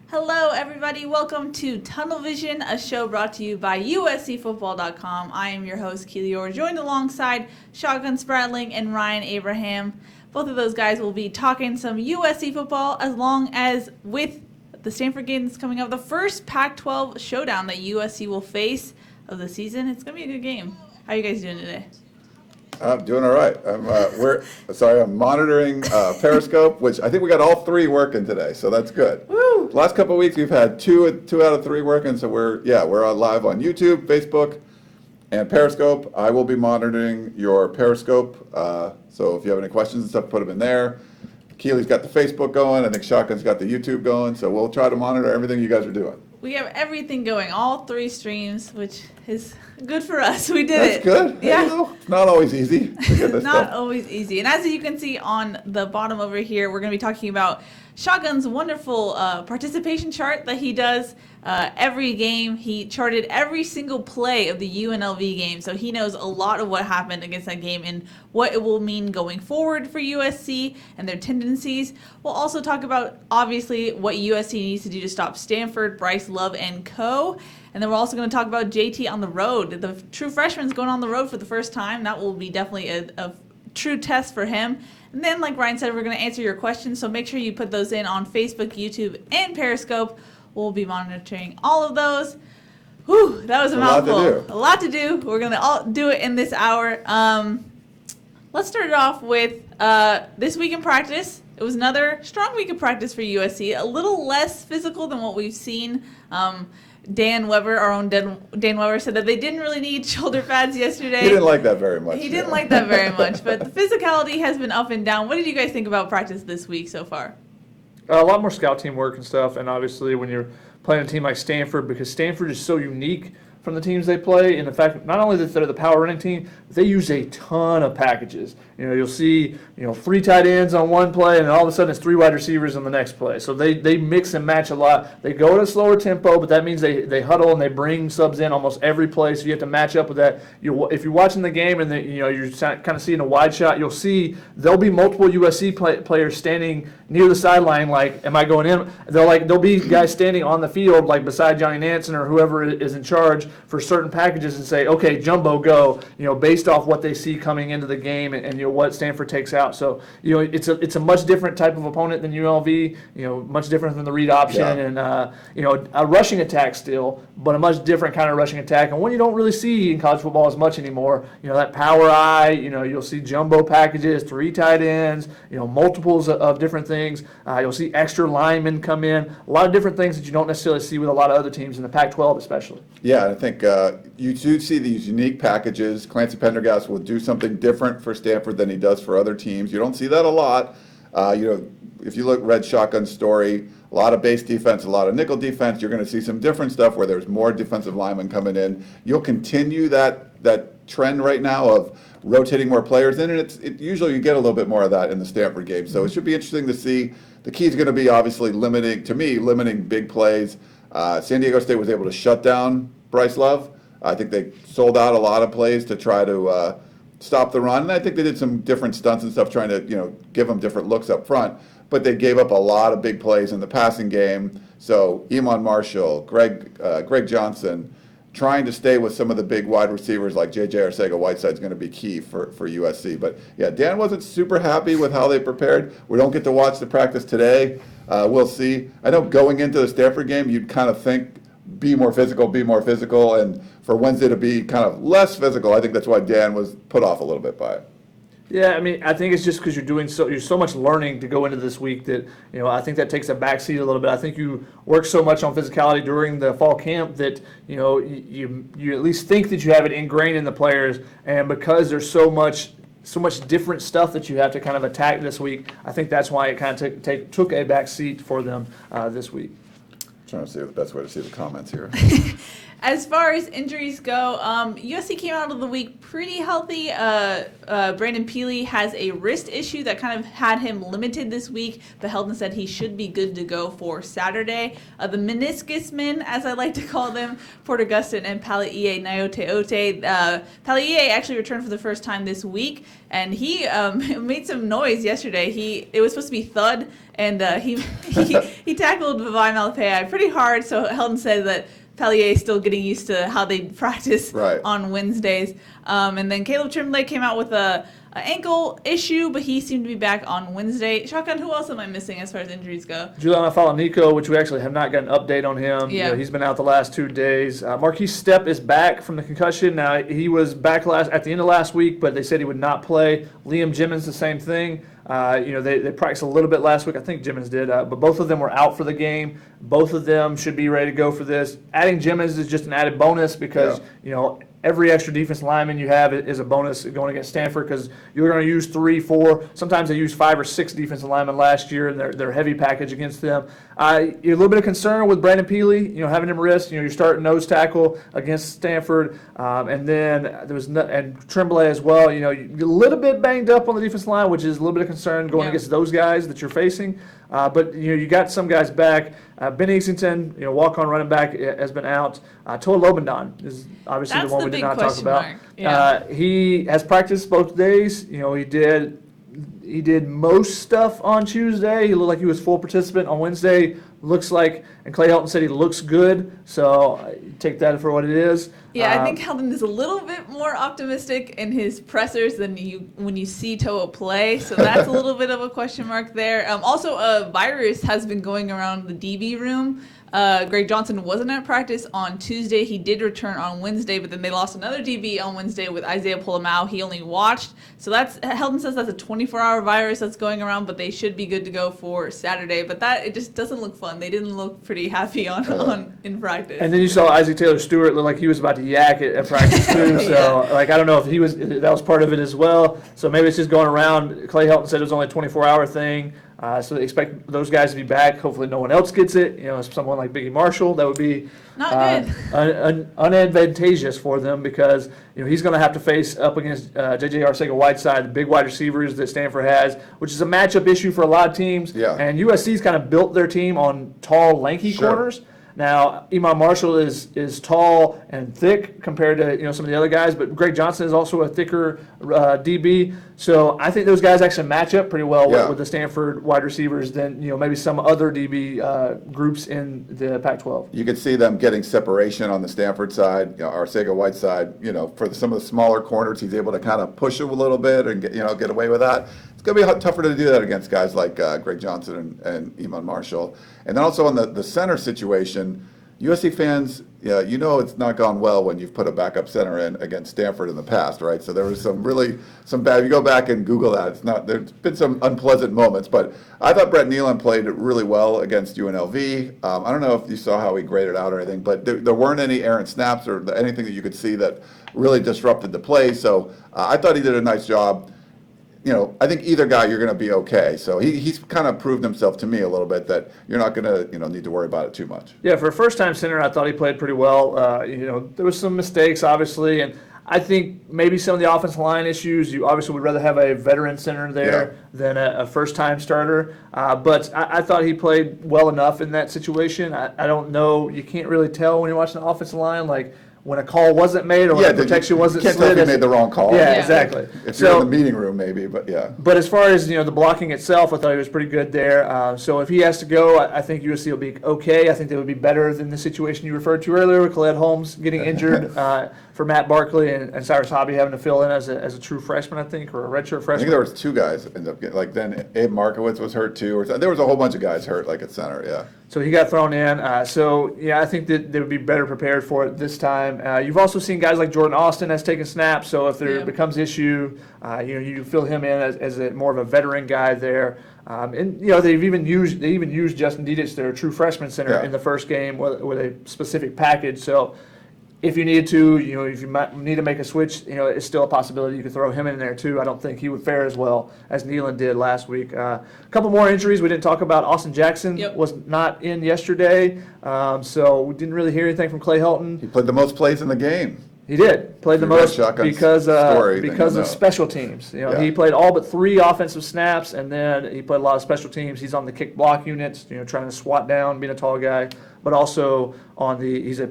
Hello, everybody. Welcome to Tunnel Vision, a show brought to you by USCFootball.com. I am your host, Keely Orr, joined alongside Shotgun Spratling and Ryan Abraham. Both of those guys will be talking some USC football as long as with the Stanford game that's coming up, the first Pac-12 showdown that USC will face of the season. It's going to be a good game. How are you guys doing today? I'm doing all right. I'm monitoring Periscope, which I think we got all three working today, so that's good. Woo! Last couple of weeks we've had two out of three working, so we're on live on YouTube, Facebook, and Periscope. I will be monitoring your Periscope, so if you have any questions and stuff, put them in there. Keely's got the Facebook going. I think Shotgun's got the YouTube going, so we'll try to monitor everything you guys are doing. We have everything going, all three streams, which is good for us. We did it. That's good. Yeah. It's not always easy to get this Not stuff. always easy. And as you can see on the bottom over here, we're going to be talking about Shotgun's wonderful participation chart that he does every game. He charted every single play of the UNLV game, so he knows a lot of what happened against that game and what it will mean going forward for USC and their tendencies. We'll also talk about, obviously, what USC needs to do to stop Stanford, Bryce Love, and co. And then we're also going to talk about JT on the road. The true freshman's going on the road for the first time. That will be definitely a true test for him. And then, like Ryan said, we're going to answer your questions, so make sure you put those in on Facebook, YouTube, and Periscope. We'll be monitoring all of those. Whew, that was a mouthful. A lot to do. We're going to all do it in this hour. Let's start it off with this week in practice. It was another strong week of practice for USC, a little less physical than what we've seen. Dan Weber, our own Dan Weber, said that they didn't really need shoulder pads yesterday. He didn't like that very much. He didn't like that very much, but the physicality has been up and down. What did you guys think about practice this week so far? A lot more scout team work and stuff, and obviously when you're playing a team like Stanford, because Stanford is so unique from the teams they play, and the fact not only that they're the power running team, but they use a ton of packages. You'll see, 3 tight ends on one play, and all of a sudden it's 3 wide receivers on the next play. So they mix and match a lot. They go at a slower tempo, but that means they huddle and they bring subs in almost every play. So you have to match up with that. If you're watching the game and you're kind of seeing a wide shot, you'll see there'll be multiple USC players standing near the sideline. Like, am I going in? There'll be guys standing on the field, like beside Johnny Nansen or whoever is in charge for certain packages, and say, okay, jumbo, go. Based off what they see coming into the game and what Stanford takes out. So it's a much different type of opponent than UNLV. Much different than the read option, and a rushing attack still, but a much different kind of rushing attack, and one you don't really see in college football as much anymore. That power eye. You'll see jumbo packages, 3 tight ends. Multiples of different things. You'll see extra linemen come in. A lot of different things that you don't necessarily see with a lot of other teams in the Pac-12, especially. Yeah, I think you do see these unique packages. Clancy Pendergast will do something different for Stanford than he does for other teams. You don't see that a lot. If you read Shotgun's story, a lot of base defense, a lot of nickel defense, you're going to see some different stuff where there's more defensive linemen coming in. You'll continue that trend right now of rotating more players in, and usually you get a little bit more of that in the Stanford game. So it should be interesting to see. The key is going to be obviously limiting big plays. San Diego State was able to shut down Bryce Love. I think they sold out a lot of plays to try to stop the run, and I think they did some different stunts and stuff trying to give them different looks up front. But they gave up a lot of big plays in the passing game. So Iman Marshall, Greg Johnson, trying to stay with some of the big wide receivers like J.J. Arcega-Whiteside is going to be key for USC. But yeah, Dan wasn't super happy with how they prepared. We don't get to watch the practice today. We'll see. I know going into the Stanford game, you'd kind of think be more physical, and for Wednesday to be kind of less physical, I think that's why Dan was put off a little bit by it. Yeah, I think it's just because you're so much learning to go into this week that I think that takes a backseat a little bit. I think you work so much on physicality during the fall camp that you at least think that you have it ingrained in the players, and because there's so much different stuff that you have to kind of attack this week, I think that's why it kind of took a backseat for them this week. Trying to see the best way to see the comments here. As far as injuries go, USC came out of the week pretty healthy. Brandon Peely has a wrist issue that kind of had him limited this week, but Heldon said he should be good to go for Saturday. The meniscus men, as I like to call them, Porter Gustin and Paliie Naote-Ote. Paliie actually returned for the first time this week, and he made some noise yesterday. It was supposed to be thud, and he tackled Vivai Malapai pretty hard, so Heldon said that Palier is still getting used to how they practice on Wednesdays. And then Caleb Tremblay came out with a ankle issue, but he seemed to be back on Wednesday. Shotgun, who else am I missing as far as injuries go? Julian Afalanico, which we actually have not got an update on him. Yeah. He's been out the last 2 days. Marquise Stepp is back from the concussion. Now, he was back at the end of last week, but they said he would not play. Liam Jimmins, the same thing. They practiced a little bit last week. I think Jimmins did, but both of them were out for the game. Both of them should be ready to go for this. Adding Jimmins is just an added bonus because, every extra defense lineman you have is a bonus going against Stanford because you're going to use 3, 4. Sometimes they used 5 or 6 defensive linemen last year, and their heavy package against them. You're a little bit of concern with Brandon Peely, having him risk. You're starting nose tackle against Stanford, and then there was and Tremblay as well. You're a little bit banged up on the defensive line, which is a little bit of concern going against those guys that you're facing. But you got some guys back. Ben Easington, walk-on running back, has been out. Toa Lobendon is obviously the one we did not talk about. Yeah. He has practiced both days. He did most stuff on Tuesday. He looked like he was full participant on Wednesday. Looks like, and Clay Helton said he looks good. So take that for what it is. Yeah, I think Heldon is a little bit more optimistic in his pressers than when you see Toa play. So that's a little bit of a question mark there. Also, a virus has been going around the DB room. Greg Johnson wasn't at practice on Tuesday. He did return on Wednesday, but then they lost another DB on Wednesday with Isaiah Polamau. He only watched. So Heldon says that's a 24-hour virus that's going around, but they should be good to go for Saturday. But it just doesn't look fun. They didn't look pretty happy in practice. And then you saw Isaac Taylor Stewart look like he was about to yak at practice too. So I don't know if that was part of it as well. So maybe it's just going around. Clay Helton said it was only a 24-hour thing. So they expect those guys to be back. Hopefully no one else gets it. Someone like Biggie Marshall, that would be not good. Unadvantageous for them because he's going to have to face up against J.J. Arcega-Whiteside, the big wide receivers that Stanford has, which is a matchup issue for a lot of teams. Yeah. And USC's kind of built their team on tall, lanky corners. Now, Iman Marshall is tall and thick compared to some of the other guys, but Greg Johnson is also a thicker DB. So I think those guys actually match up pretty well with the Stanford wide receivers than maybe some other DB groups in the Pac-12. You could see them getting separation on the Stanford side. Arcega-Whiteside, for some of the smaller corners, he's able to kind of push him a little bit and get away with that. It's going to be tougher to do that against guys like Greg Johnson and Iman Marshall. And then also on the center situation, USC fans, it's not gone well when you've put a backup center in against Stanford in the past, right? So there was some bad. If you go back and Google that, there's been some unpleasant moments. But I thought Brett Nealon played really well against UNLV. I don't know if you saw how he graded out or anything, but there weren't any errant snaps or anything that you could see that really disrupted the play. So I thought he did a nice job. I think either guy, you're going to be okay. So he's kind of proved himself to me a little bit that you're not going to need to worry about it too much. Yeah, for a first-time center, I thought he played pretty well. There was some mistakes, obviously, and I think maybe some of the offensive line issues, you obviously would rather have a veteran center there than a first-time starter. But I thought he played well enough in that situation. I don't know. You can't really tell when you're watching the offensive line, like, when a call wasn't made or when the protection wasn't slid. You can't tell if he made the wrong call. Yeah, exactly. If you're in the meeting room, maybe, but yeah. But as far as, the blocking itself, I thought he was pretty good there. So if he has to go, I think USC will be okay. I think they would be better than the situation you referred to earlier with Khaled Holmes getting injured for Matt Barkley and Cyrus Hobby having to fill in as a true freshman, I think, or a redshirt freshman. I think there was 2 guys ended up getting, then Abe Markowitz was hurt too. There was a whole bunch of guys hurt, at center, yeah. So he got thrown in. I think that they would be better prepared for it this time. You've also seen guys like Jordan Austin has taken snaps. So if there becomes issue, you fill him in as more of a veteran guy there. They even used Justin Dedich, their true freshman center, in the first game with a specific package. So if you need to, if you need to make a switch, it's still a possibility. You could throw him in there too. I don't think he would fare as well as Nealon did last week. A couple more injuries we didn't talk about. Austin Jackson was not in yesterday, so we didn't really hear anything from Clay Helton. He played the most plays in the game. He did. Played the most because of special teams. He played all but 3 offensive snaps, and then he played a lot of special teams. He's on the kick block units, trying to swat down, being a tall guy, but also he's a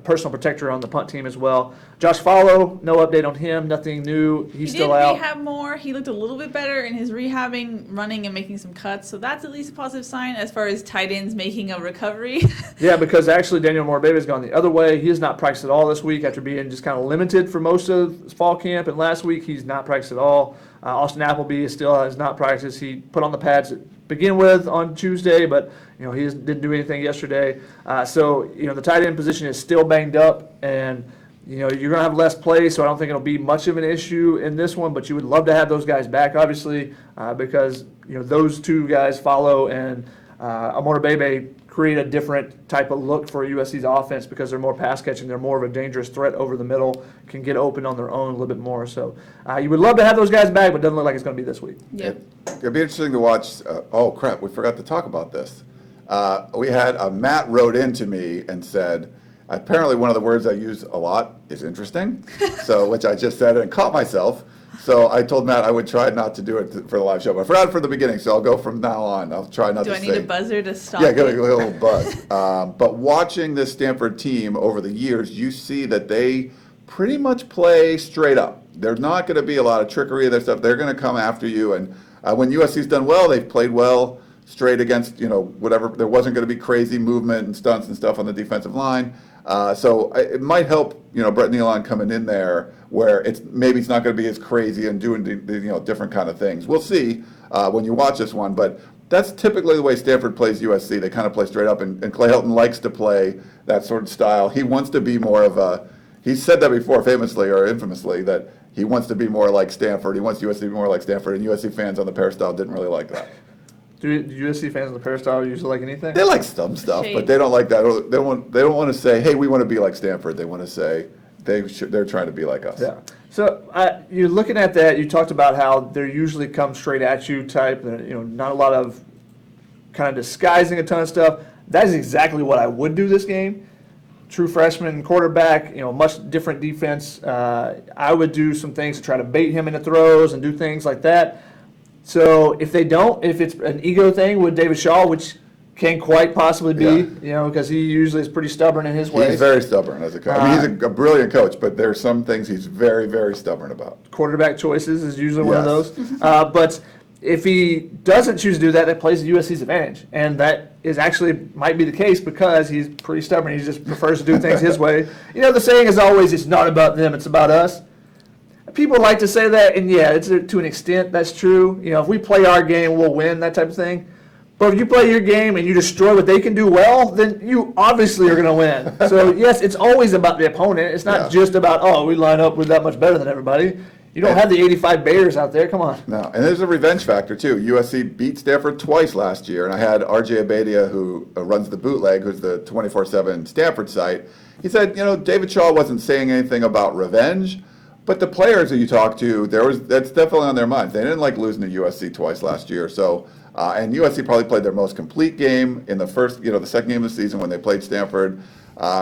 personal protector on the punt team as well. Josh Follow, no update on him, nothing new. He's still out. He did rehab more. He looked a little bit better in his rehabbing, running, and making some cuts. So that's at least a positive sign as far as tight ends making a recovery. Yeah, because actually Daniel Morbebe gone the other way. He has not practiced at all this week after being just kind of limited for most of fall camp. And last week he's not practiced at all. Austin Appleby still has not practiced. He put on the pads to begin with on Tuesday, but he didn't do anything yesterday. So the tight end position is still banged up, and you're going to have less play, so I don't think it'll be much of an issue in this one, but you would love to have those guys back, obviously, because those 2 guys, Follow and Amor Bebe, create a different type of look for USC's offense because they're more pass catching, they're more of a dangerous threat over the middle, can get open on their own a little bit more. So you would love to have those guys back, but it doesn't look like it's going to be this week. Yep. It'd be interesting to watch. Oh crap, we forgot to talk about this. We had Matt wrote in to me and said, apparently one of the words I use a lot is interesting, which I just said and caught myself. So I told Matt I would try not to do it for the live show, but I forgot for the beginning, so I'll go from now on. I'll try not to say. Do I need a buzzer to stop? Yeah, get a little buzz. But watching this Stanford team over the years, you see that they pretty much play straight up. There's not going to be a lot of trickery of their stuff. They're going to come after you, and when USC's done well, they've played well straight against whatever. There wasn't going to be crazy movement and stunts and stuff on the defensive line. So it might help, Brett Nealon coming in there where maybe it's not going to be as crazy and doing different kind of things. We'll see when you watch this one, but that's typically the way Stanford plays USC. They kind of play straight up, and Clay Helton likes to play that sort of style. He wants to be more of he's said that before famously or infamously, that he wants to be more like Stanford. He wants USC to be more like Stanford, and USC fans on the peristyle didn't really like that. Do USC fans on the peristyle usually like anything? They like some stuff, but they don't like that. They don't want to say, "Hey, we want to be like Stanford." They want to say they're trying to be like us. Yeah. So you're looking at that. You talked about how they usually come straight at you type. Not a lot of kind of disguising a ton of stuff. That is exactly what I would do this game. True freshman quarterback. Much different defense. I would do some things to try to bait him into throws and do things like that. So if it's an ego thing with David Shaw, which can quite possibly be, because he usually is pretty stubborn in his ways. He's very stubborn as a coach. He's a brilliant coach, but there's some things he's very, very stubborn about. Quarterback choices is usually one of those. But if he doesn't choose to do that, that plays to USC's advantage. And that is actually might be the case because he's pretty stubborn. He just prefers to do things his way. The saying is always, it's not about them, it's about us. People like to say that, and it's to an extent that's true. If we play our game, we'll win, that type of thing. But if you play your game and you destroy what they can do well, then you obviously are going to win. So yes, it's always about the opponent. It's not just about, we line up, we're that much better than everybody. You don't have the 85 Bears out there. Come on. No, and there's a revenge factor too. USC beat Stanford twice last year, and I had R.J. Abadia, who runs the Bootleg, who's the 24/7 Stanford site. He said, David Shaw wasn't saying anything about revenge. But the players that you talk to, that's definitely on their minds. They didn't like losing to USC twice last year. So, and USC probably played their most complete game in the the second game of the season when they played Stanford.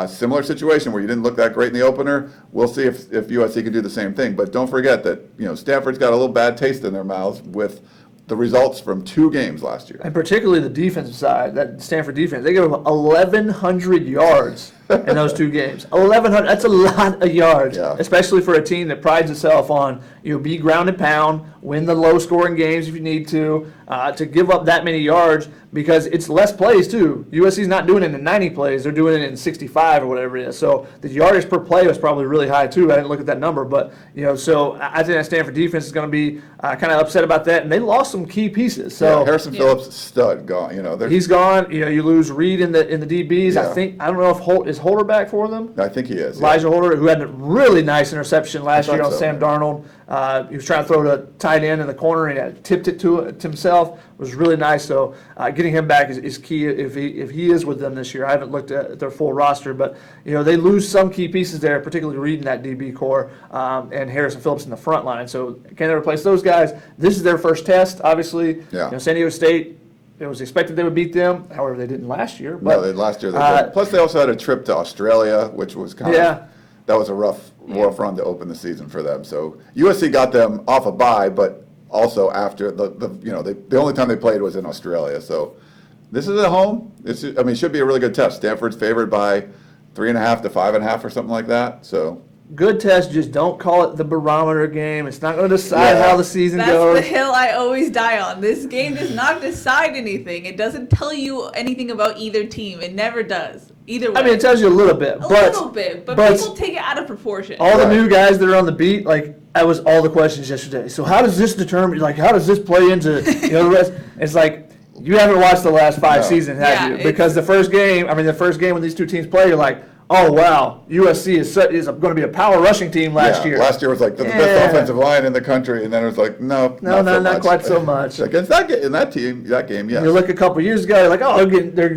Similar situation where you didn't look that great in the opener. We'll see if USC can do the same thing. But don't forget that Stanford's got a little bad taste in their mouths with the results from 2 games last year. And particularly the defensive side, that Stanford defense, they gave up 1,100 yards in those 2 games. 1,100, that's a lot of yards, especially for a team that prides itself on, be ground and pound, win the low-scoring games if you need to give up that many yards because it's less plays too. USC's not doing it in 90 plays, they're doing it in 65 or whatever it is. So the yardage per play was probably really high too. I didn't look at that number, but so I think that Stanford defense is going to be kind of upset about that, and they lost some key pieces. So Harrison Phillips, stud, gone. He's gone. You lose Reed in the DBs. Yeah. I don't know if Holt is Is Holder back for them? I think he is. Yeah. Elijah Holder, who had a really nice interception last year on so, Sam yeah. Darnold. He was trying to throw the tight end in the corner, and he had tipped it to himself. It was really nice. So getting him back is key if he is with them this year. I haven't looked at their full roster, but they lose some key pieces there, particularly reading that DB core and Harrison Phillips in the front line. So can they replace those guys? This is their first test, obviously. Yeah. San Diego State. It was expected they would beat them. However, they didn't last year. But, last year they did. Plus, they also had a trip to Australia, which was kind of that was a rough run to open the season for them. So USC got them off a bye, but also after the only time they played was in Australia. So this is at home. It should be a really good test. Stanford's favored by 3.5 to 5.5 or something like that. So. Good test, just don't call it the barometer game. It's not going to decide how the season goes. That's the hill I always die on. This game does not decide anything. It doesn't tell you anything about either team. It never does. Either way. It tells you a little bit. A little bit, but people take it out of proportion. All the new guys that are on the beat, that was all the questions yesterday. So how does this determine, how does this play into, the rest? It's like, you haven't watched the last 5 seasons, have you? Because the first game when these two teams play, you're like, oh, wow, USC is going to be a power rushing team last year. Last year was like the best offensive line in the country, and then it was like, no, not quite so much. Against that game, yes. You look a couple years ago, you're like, oh, they're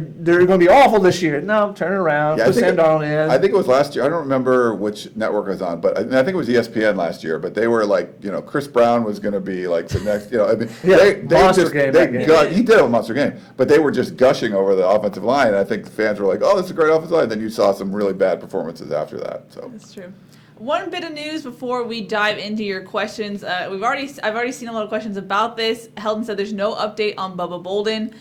going to be awful this year. No, turn it around, put Sam Darnold in. I think it was last year. I don't remember which network it was on, but I think it was ESPN last year. But they were like, Chris Brown was going to be like the next, monster game. He did have a monster game, but they were just gushing over the offensive line. And I think the fans were like, oh, this is a great offensive line. And then you saw some really bad performances after that. So that's true. One bit of news before we dive into your questions. I've already seen a lot of questions about this. Heldon said there's no update on Bubba Bolden.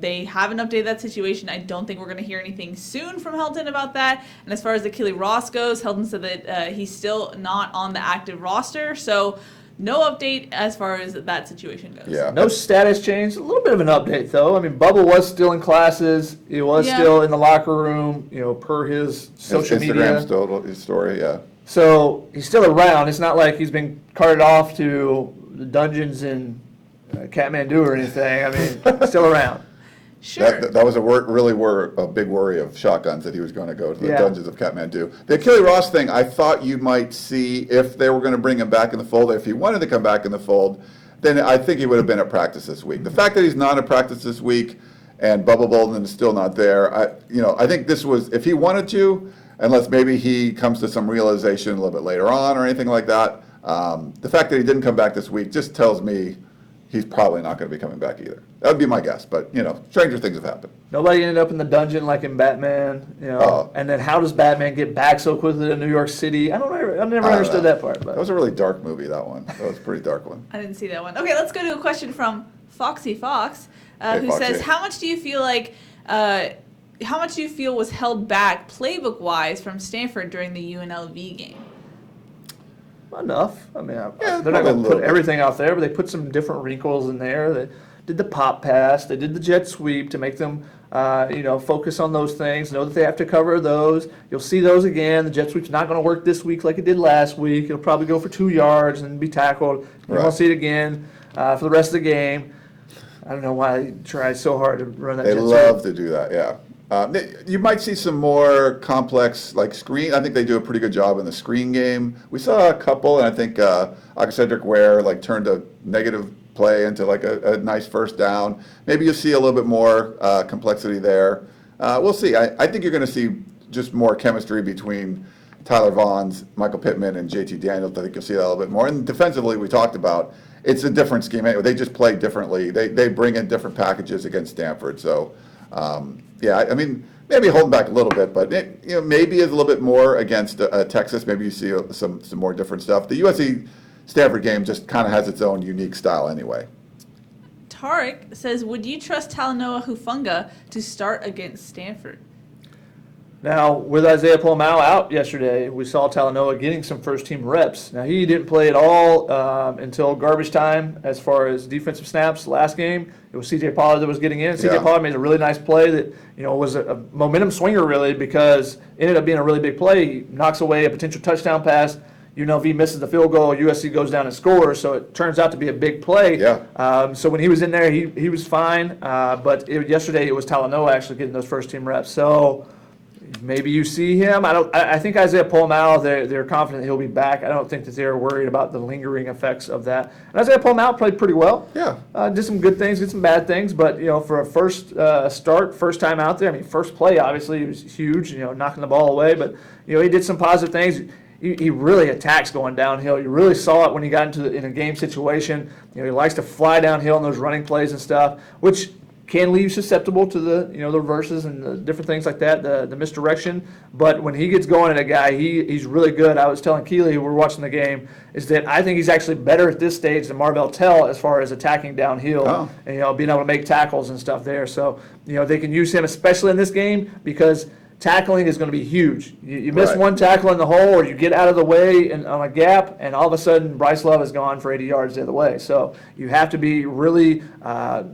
They haven't updated that situation. I don't think we're going to hear anything soon from Heldon about that. And as far as Achille Ross goes, Heldon said that he's still not on the active roster. So no update as far as that situation goes. Yeah. No status change. A little bit of an update, though. Bubba was still in classes. He was still in the locker room, per his social media. Instagram still his story, yeah. So he's still around. It's not like he's been carted off to the dungeons in Kathmandu or anything. Still around. Sure. That was a big worry of Shotguns that he was going to go to the dungeons of Kathmandu. The Achille Ross thing, I thought you might see if they were going to bring him back in the fold. If he wanted to come back in the fold, then I think he would have been at practice this week. The fact that he's not at practice this week and Bubba Bolden is still not there, I think this was, if he wanted to, unless maybe he comes to some realization a little bit later on or anything like that, the fact that he didn't come back this week just tells me he's probably not going to be coming back either. That would be my guess, but stranger things have happened. Nobody ended up in the dungeon like in Batman, And then how does Batman get back so quickly to New York City? I never understood that part. But that was a really dark movie. That one. That was a pretty dark one. I didn't see that one. Okay, let's go to a question from Foxy Fox, who Foxy. says, "How much do you feel was held back playbook-wise from Stanford during the UNLV game?" Enough. They're not going to put everything out there, but they put some different wrinkles in there. They did the pop pass. They did the jet sweep to make them, focus on those things. Know that they have to cover those. You'll see those again. The jet sweep's not going to work this week like it did last week. It'll probably go for 2 yards and be tackled. You're going to see it again for the rest of the game. I don't know why they try so hard to run that jet sweep. They love to do that, yeah. You might see some more complex, screen. I think they do a pretty good job in the screen game. We saw a couple, and I think Cedric Ware turned a negative play into a nice first down. Maybe you'll see a little bit more complexity there. We'll see. I think you're going to see just more chemistry between Tyler Vaughns, Michael Pittman, and JT Daniels. I think you'll see that a little bit more. And defensively, we talked about, it's a different scheme. They just play differently. They bring in different packages against Stanford. So, maybe holding back a little bit, but maybe is a little bit more against Texas. Maybe you see some more different stuff. The USC Stanford game just kind of has its own unique style anyway. Tarek says, "Would you trust Talanoa Hufanga to start against Stanford?" Now, with Isaiah Plumau out yesterday, we saw Talanoa getting some first-team reps. Now, he didn't play at all until garbage time as far as defensive snaps last game. It was C.J. Pollard that was getting in. C.J. Pollard made a really nice play that was a momentum swinger, really, because it ended up being a really big play. He knocks away a potential touchdown pass. UNLV misses the field goal. USC goes down and scores, so it turns out to be a big play. Yeah. So when he was in there, he was fine. But yesterday it was Talanoa actually getting those first-team reps. So maybe you see him. I think Isaiah Polamau, they're confident he'll be back. I don't think that they're worried about the lingering effects of that. And Isaiah Polamau played pretty well. Yeah. Did some good things, did some bad things, but for a first first time out there, I mean, first play obviously he was huge, knocking the ball away, but he did some positive things. He really attacks going downhill. You really saw it when he got in a game situation. He likes to fly downhill in those running plays and stuff, which can leave you susceptible to the the reverses and the different things like that, the misdirection. But when he gets going at a guy, he's really good. I was telling Keely, who we're watching the game, is that I think he's actually better at this stage than Marvell Tell as far as attacking downhill and being able to make tackles and stuff there. So they can use him, especially in this game, because tackling is going to be huge. You miss one tackle in the hole, or you get out of the way on a gap, and all of a sudden Bryce Love is gone for 80 yards the other way. So you have to be really,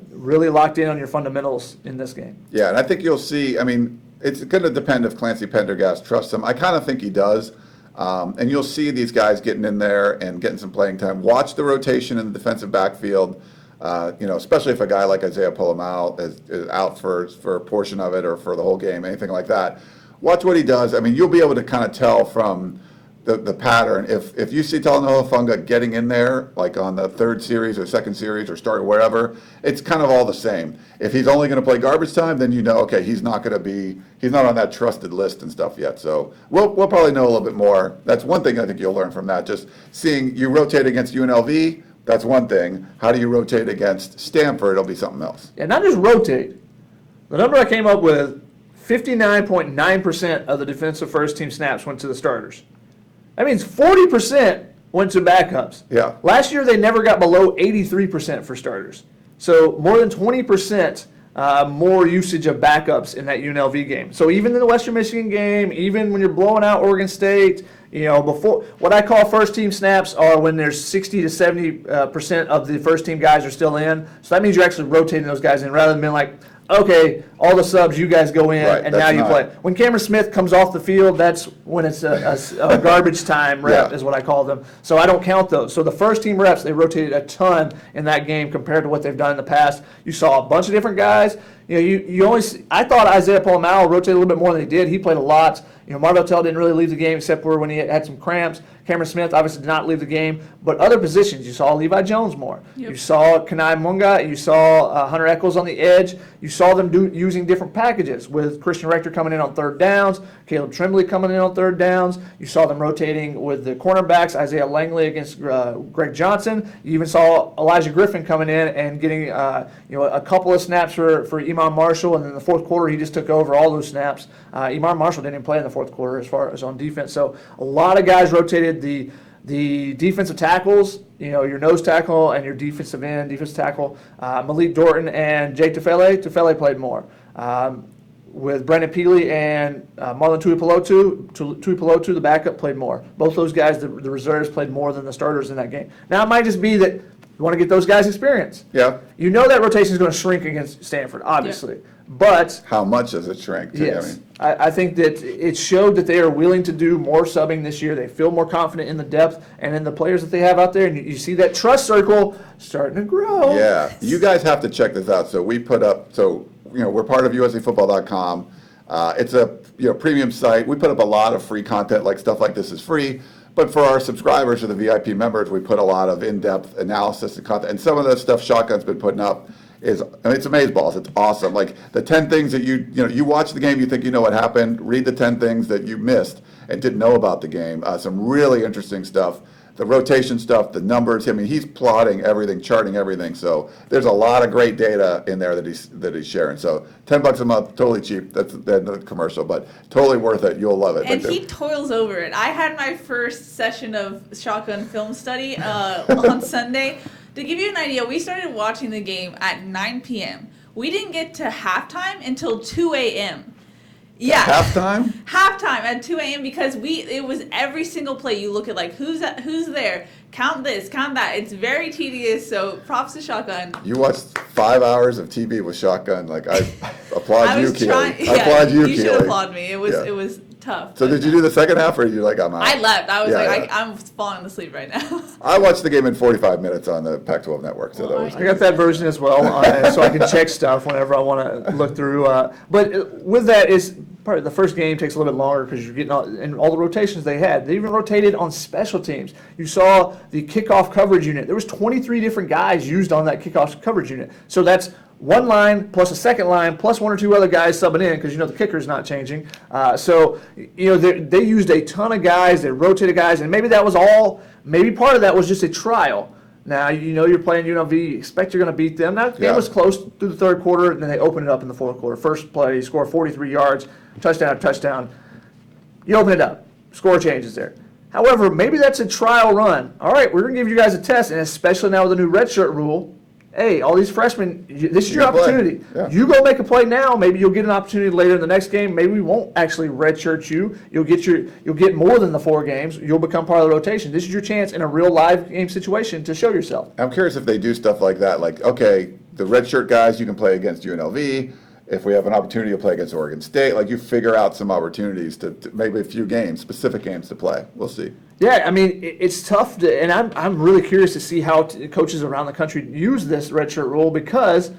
really locked in on your fundamentals in this game. Yeah, and I think you'll see, I mean, it's going to depend if Clancy Pendergast trusts him. I kind of think he does. And you'll see these guys getting in there and getting some playing time. Watch the rotation in the defensive backfield. Especially if a guy like Isaiah Polamau is out for a portion of it or for the whole game, anything like that. Watch what he does. I mean, you'll be able to kind of tell from the pattern. If you see Talanoa Funga getting in there, like on the third series or second series or start wherever, it's kind of all the same. If he's only going to play garbage time, then okay, he's not on that trusted list and stuff yet. So we'll probably know a little bit more. That's one thing I think you'll learn from that. Just seeing you rotate against UNLV. That's one thing. How do you rotate against Stanford? It'll be something else. And not just rotate. The number I came up with, 59.9% of the defensive first team snaps went to the starters. That means 40% went to backups. Yeah. Last year they never got below 83% for starters. So more than 20% more usage of backups in that UNLV game. So even in the Western Michigan game, even when you're blowing out Oregon State, before what I call first team snaps are when there's 60 to 70% of the first team guys are still in. So that means you're actually rotating those guys in rather than being like, okay, all the subs, you guys go in, and now you play. When Cameron Smith comes off the field, that's when it's a garbage time rep is what I call them. So I don't count those. So the first team reps, they rotated a ton in that game compared to what they've done in the past. You saw a bunch of different guys. I thought Isaiah Polamau rotated a little bit more than he did. He played a lot. Marvell Tell didn't really leave the game except for when he had some cramps. Cameron Smith obviously did not leave the game. But other positions, you saw Levi Jones more. Yep. You saw Kanai Munga. You saw Hunter Echols on the edge. You saw them using different packages with Christian Rector coming in on third downs, Caleb Tremblay coming in on third downs. You saw them rotating with the cornerbacks, Isaiah Langley against Greg Johnson. You even saw Elijah Griffin coming in and getting a couple of snaps for Iman Marshall, and in the fourth quarter he just took over all those snaps. Iman Marshall didn't even play in the fourth quarter as far as on defense. So a lot of guys rotated the defensive tackles, your nose tackle and your defensive end, defensive tackle. Malik Dorton and Jake Tufele. Tufele played more. With Brandon Peely and Marlon Tuipulotu, the backup, played more. Both those guys, the reserves, played more than the starters in that game. Now, it might just be that you want to get those guys experience. Yeah. That rotation is going to shrink against Stanford, obviously. Yeah. But how much does it shrink? Yes. I think that it showed that they are willing to do more subbing this year. They feel more confident in the depth and in the players that they have out there. And you see that trust circle starting to grow. Yeah. You guys have to check this out. So we put up, we're part of USCFootball.com. It's a premium site. We put up a lot of free content, like stuff like this is free. But for our subscribers or the VIP members, we put a lot of in-depth analysis and content. And some of the stuff Shotgun's been putting up it's amazeballs. It's awesome. Like the 10 things that you watch the game, you think you know what happened. Read the 10 things that you missed and didn't know about the game. Some really interesting stuff. The rotation stuff, the numbers. I mean, he's plotting everything, charting everything. So there's a lot of great data in there that he's sharing. So $10 a month, totally cheap. That's the commercial, but totally worth it. You'll love it. And he toils over it. I had my first session of Shotgun film study on Sunday. To give you an idea, we started watching the game at 9 p.m. We didn't get to halftime until 2 a.m. Yeah. Halftime? Halftime at 2 a.m. because it was every single play. You look at like who's there, count this, count that. It's very tedious. So props to Shotgun. You watched 5 hours of TV with Shotgun. Like I applaud you, Keely. I applaud you, Keely. You should applaud me. It was tough. So but did you do the second half, or you like I'm out? I left. I was Yeah, like, yeah. I'm falling asleep right now. I watched the game in 45 minutes on the Pac-12 network, so that was. I got that version as well, so I can check stuff whenever I want to look through. But with that, is part of the first game takes a little bit longer because you're getting all the rotations they had. They even rotated on special teams. You saw the kickoff coverage unit. There was 23 different guys used on that kickoff coverage unit. So that's one line plus a second line plus one or two other guys subbing in because the kicker's not changing. So they used a ton of guys. They rotated guys, and maybe that was all. Maybe part of that was just a trial. Now you're playing UNLV. You expect you're going to beat them. Now the game was close through the third quarter, and then they opened it up in the fourth quarter. First play, score 43 yards, touchdown. You open it up, score changes there. However, maybe that's a trial run. All right, we're going to give you guys a test, and especially now with the new redshirt rule. Hey, all these freshmen, this is your opportunity. Yeah. You go make a play now. Maybe you'll get an opportunity later in the next game. Maybe we won't actually redshirt you. You'll get more than the 4 games. You'll become part of the rotation. This is your chance in a real live game situation to show yourself. I'm curious if they do stuff like that. Like, okay, the redshirt guys you can play against UNLV. If we have an opportunity to play against Oregon State, like you figure out some opportunities to maybe a few games, specific games to play. We'll see. Yeah, I mean, it's tough to, and I'm really curious to see how coaches around the country use this redshirt rule, because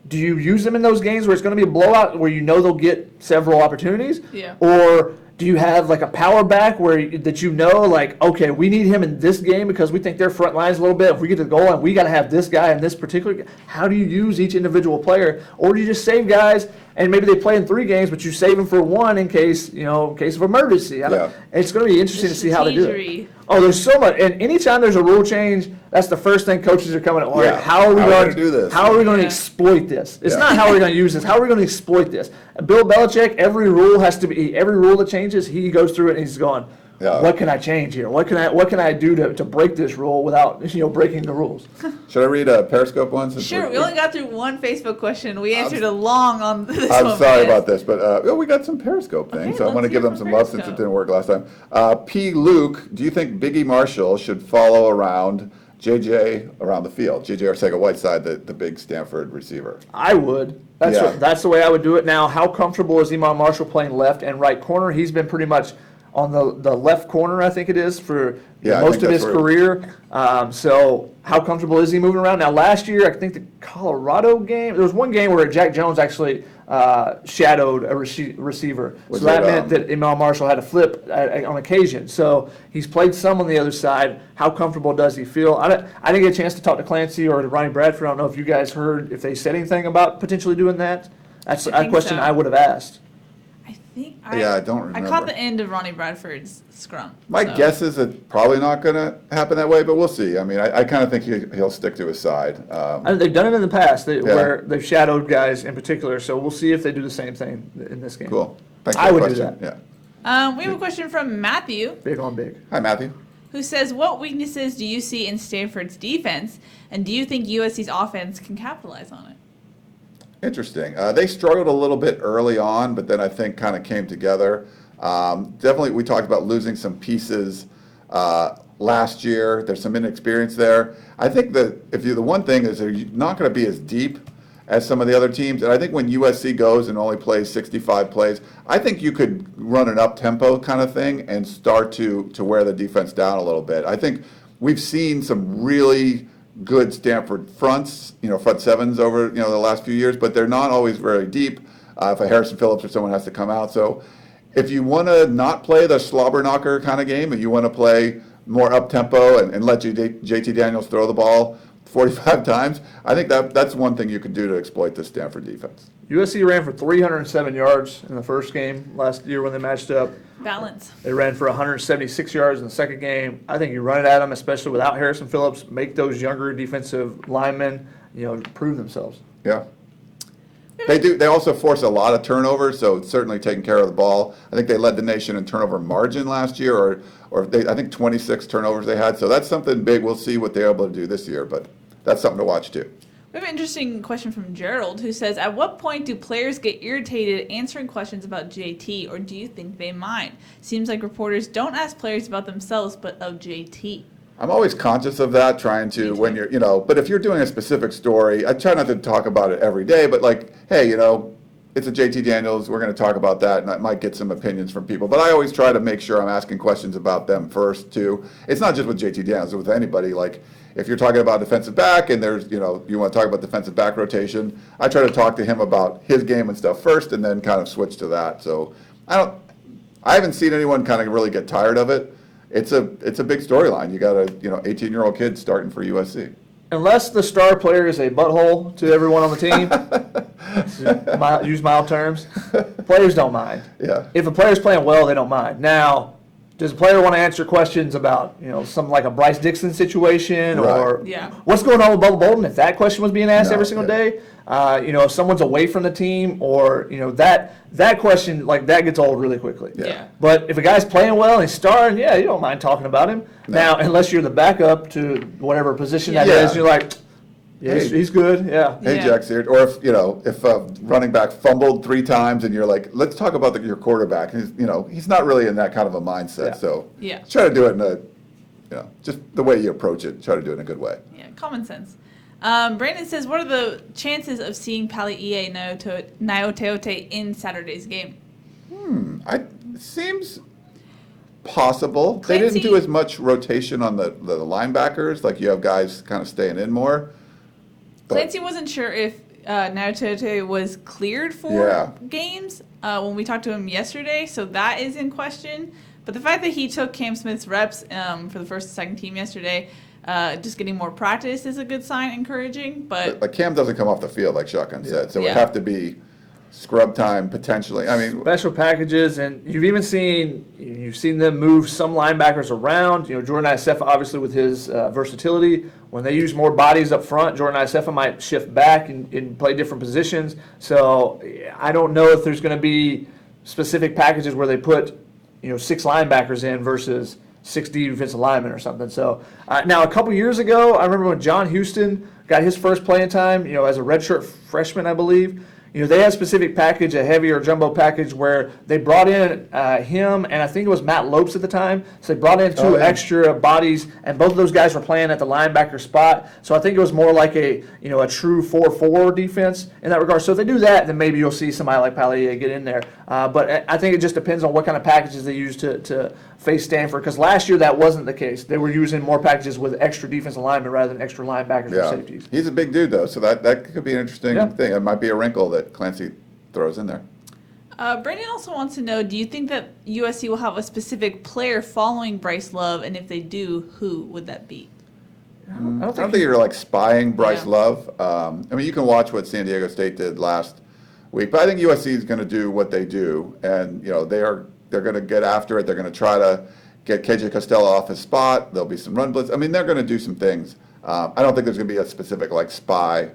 do you use them in those games where it's going to be a blowout where they'll get several opportunities? Yeah. Or do you have like a power back that okay, we need him in this game because we think their front line's a little bit. If we get to the goal line, we got to have this guy in this particular. How do you use each individual player? Or do you just save guys and maybe they play in 3 games, but you save them for 1 in case of emergency? It's going to be interesting to see how they do it. Oh, there's so much. And anytime there's a rule change, that's the first thing coaches are coming at. All right, how are we going to do this? How are we going to exploit this? It's not how are we going to use this. How are we going to exploit this? Bill Belichick, every rule that changes, he goes through it and he's going, what can I change here? What can I do to break this rule without breaking the rules? Should I read a Periscope one? Sure. We only got through one Facebook question. We answered a long on this I'm one. sorry about this, but we got some Periscope things, so I want to give them some love since it didn't work last time. P. Luke, do you think Biggie Marshall should follow around JJ around the field? JJ Arcega-Whiteside, the big Stanford receiver. I would. That's the way I would do it. Now, how comfortable is Iman Marshall playing left and right corner? He's been pretty much on the left corner, I think it is, for most of his career. So how comfortable is he moving around? Now, last year, I think the Colorado game, there was one game where Jack Jones actually shadowed a receiver. So that meant that Iman Marshall had to flip on occasion. So he's played some on the other side. How comfortable does he feel? I didn't get a chance to talk to Clancy or to Ronnie Bradford. I don't know if you guys heard if they said anything about potentially doing that. That's a question I would have asked. I don't remember. I caught the end of Ronnie Bradford's scrum. My guess is it's probably not going to happen that way, but we'll see. I mean, I kind of think he'll stick to his side. They've done it in the past where they've shadowed guys in particular, so we'll see if they do the same thing in this game. Cool. Thanks for I the would question. do that. Yeah. We have a question from Matthew, Big on big. Hi, Matthew. who says, what weaknesses do you see in Stanford's defense, and do you think USC's offense can capitalize on it? Interesting. They struggled a little bit early on, but then I think kind of came together. Definitely, we talked about losing some pieces last year. There's some inexperience there. I think that the one thing is they're not going to be as deep as some of the other teams. And I think when USC goes and only plays 65 plays, I think you could run an up-tempo kind of thing and start to wear the defense down a little bit. I think we've seen some really good Stanford fronts, front sevens over, the last few years, but they're not always very deep. If a Harrison Phillips or someone has to come out. So if you want to not play the slobber knocker kind of game and you want to play more up-tempo and let JT Daniels throw the ball 45 times, I think that's one thing you could do to exploit the Stanford defense. USC ran for 307 yards in the first game last year when they matched up. Balance. They ran for 176 yards in the second game. I think you run it at them, especially without Harrison Phillips, make those younger defensive linemen, prove themselves. Yeah. They do. They also force a lot of turnovers, so certainly taking care of the ball. I think they led the nation in turnover margin last year, I think 26 turnovers they had. So that's something big. We'll see what they're able to do this year, but that's something to watch too. We have an interesting question from Gerald, who says, at what point do players get irritated answering questions about JT, or do you think they mind? Seems like reporters don't ask players about themselves, but of JT. I'm always conscious of that, trying to, when you're, but if you're doing a specific story, I try not to talk about it every day, but hey, it's a JT Daniels. We're going to talk about that, and I might get some opinions from people. But I always try to make sure I'm asking questions about them first, too. It's not just with JT Daniels, it's with anybody. Like, if you're talking about defensive back and there's, you want to talk about defensive back rotation, I try to talk to him about his game and stuff first and then kind of switch to that. So I haven't seen anyone kind of really get tired of it. It's a big storyline. You got a 18-year-old kid starting for USC. Unless the star player is a butthole to everyone on the team, use mild terms, players don't mind. Yeah. If a player's playing well, they don't mind. Now, does a player want to answer questions about, something like a Bryce Dixon situation or what's going on with Bubba Bolden? If that question was being asked every single day, if someone's away from the team or, that question, like, that gets old really quickly. Yeah. But if a guy's playing well and he's starring, you don't mind talking about him. No. Now, unless you're the backup to whatever position that is, you're like, he's good, Hey, Jack's here. Or if a running back fumbled 3 times and you're like, let's talk about your quarterback. He's not really in that kind of a mindset. Yeah. So Yeah. try to do it in just the way you approach it. Try to do it in a good way. Yeah, common sense. Brandon says, what are the chances of seeing Pali'e Naoteote in Saturday's game? It seems possible. Clancy, they didn't do as much rotation on the linebackers. Like, you have guys kind of staying in more. Clancy wasn't sure if Naoteote was cleared for games when we talked to him yesterday, so that is in question. But the fact that he took Cam Smith's reps for the first and second team yesterday, just getting more practice is a good sign, encouraging. But like, Cam doesn't come off the field, like Shotgun said, so it would have to be scrub time potentially. I mean, special packages, and you've seen them move some linebackers around. Jordan Isefa, obviously, with his versatility, when they use more bodies up front, Jordan Isefa might shift back and play different positions. So I don't know if there's going to be specific packages where they put 6 linebackers in versus 6 defensive linemen or something. So now, a couple years ago, I remember when John Houston got his first playing time, as a redshirt freshman, I believe. They had a specific package, a heavy or jumbo package, where they brought in him, and I think it was Matt Lopes at the time. So they brought in 2 extra bodies, and both of those guys were playing at the linebacker spot. So I think it was more like a true 4-4 defense in that regard. So if they do that, then maybe you'll see somebody like Pali'e get in there. But I think it just depends on what kind of packages they use to face Stanford, because last year that wasn't the case. They were using more packages with extra defensive linemen rather than extra linebackers or safeties. He's a big dude, though, so that could be an interesting thing. It might be a wrinkle that Clancy throws in there. Brandon also wants to know, do you think that USC will have a specific player following Bryce Love, and if they do, who would that be? I don't think you're like spying Bryce Love. I mean, you can watch what San Diego State did last week, but I think USC is going to do what they do, and they're going to get after it. They're going to try to get KJ Costello off his spot. There'll be some run blitz. I mean, they're going to do some things. I don't think there's going to be a specific spy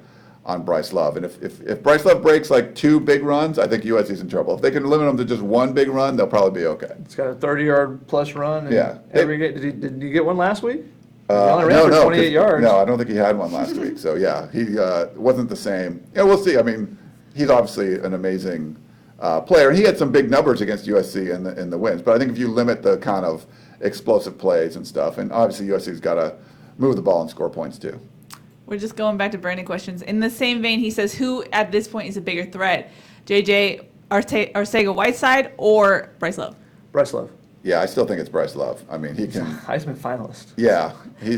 on Bryce Love. And if Bryce Love breaks 2 big runs, I think USC's in trouble. If they can limit him to just 1 big run, they'll probably be okay. It's got a 30-yard plus run. Every game. Did he get one last week? He only ran for 28 yards. No, I don't think he had one last week. So he wasn't the same. We'll see. I mean, he's obviously an amazing player. He had some big numbers against USC in the wins. But I think if you limit the kind of explosive plays and stuff, and obviously USC's got to move the ball and score points too. We're just going back to Brandon questions. In the same vein, he says, who at this point is a bigger threat? JJ Arcega-Whiteside or Bryce Love? Bryce Love. Yeah, I still think it's Bryce Love. I mean, he can. Heisman finalist. Yeah,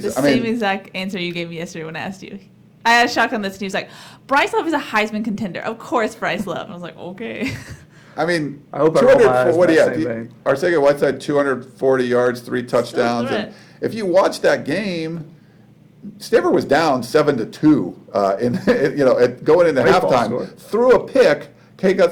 same exact answer you gave me yesterday when I asked you. I had a shock on this, and he was like, Bryce Love is a Heisman contender. Of course, Bryce Love. I was like, okay. I mean, I hope I roll my eyes what do you in that same have? vein. Arcega-Whiteside, 240 yards, 3 touchdowns. Still And if you watch that game, Stanford was down 7-2 going into Baseball halftime. score. Threw a pick.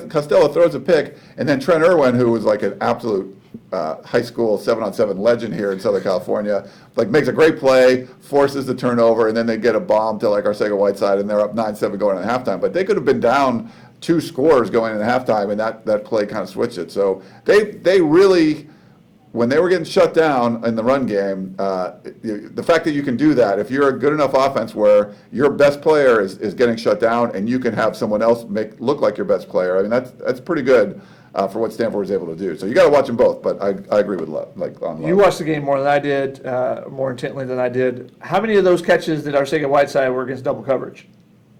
Costello throws a pick, and then Trent Irwin, who was like an absolute high school 7-on-7 legend here in Southern California, makes a great play, forces the turnover, and then they get a bomb to Arcega-Whiteside, and they're up 9-7 going into halftime. But they could have been down 2 scores going into halftime, and that play kind of switched it. So they really, when they were getting shut down in the run game, the fact that you can do that, if you're a good enough offense where your best player is getting shut down and you can have someone else look like your best player, I mean, that's pretty good for what Stanford was able to do. So you got to watch them both, but I agree with Love. On Love. You watched the game more than I did, more intently than I did. How many of those catches did Arcega-Whiteside were against double coverage?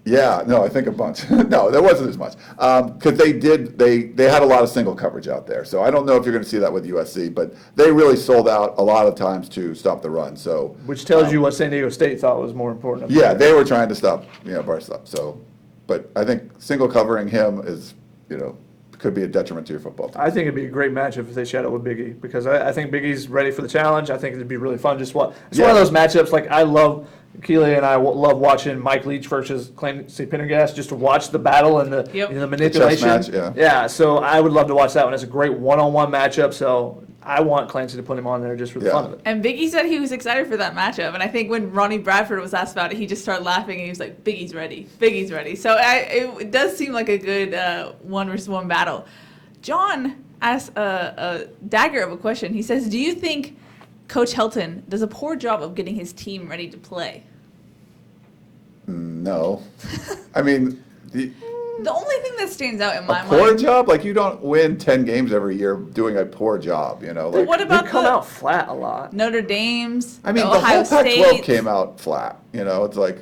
Yeah, no, I think a bunch. No, there wasn't as much because they had a lot of single coverage out there. So I don't know if you're going to see that with USC, but they really sold out a lot of times to stop the run. So Which tells you what San Diego State thought was more important. yeah, they were trying to stop Bryce up. So, but I think single covering him is could be a detriment to your football team. I think it'd be a great matchup if they shadow with Big E because I think Big E's ready for the challenge. I think it'd be really fun. Just what it's one of those matchups. Like I love Keely and I love watching Mike Leach versus Clancy Pendergast just to watch the battle and the the manipulation. The chess match, so I would love to watch that one. It's a great one-on-one matchup. So I want Clancy to put him on there just for the fun of it. And Big E said he was excited for that matchup. And I think when Ronnie Bradford was asked about it, he just started laughing and he was like, Big E's ready. Big E's ready. So it does seem like a good 1-versus-1 battle. John asked a dagger of a question. He says, do you think Coach Helton does a poor job of getting his team ready to play? No. I mean, the only thing that stands out in my mind. Poor job? Like, you don't win 10 games every year doing a poor job, But what about they come out flat a lot? Notre Dame's, I mean, Ohio the whole Pac-12 State came out flat. It's like.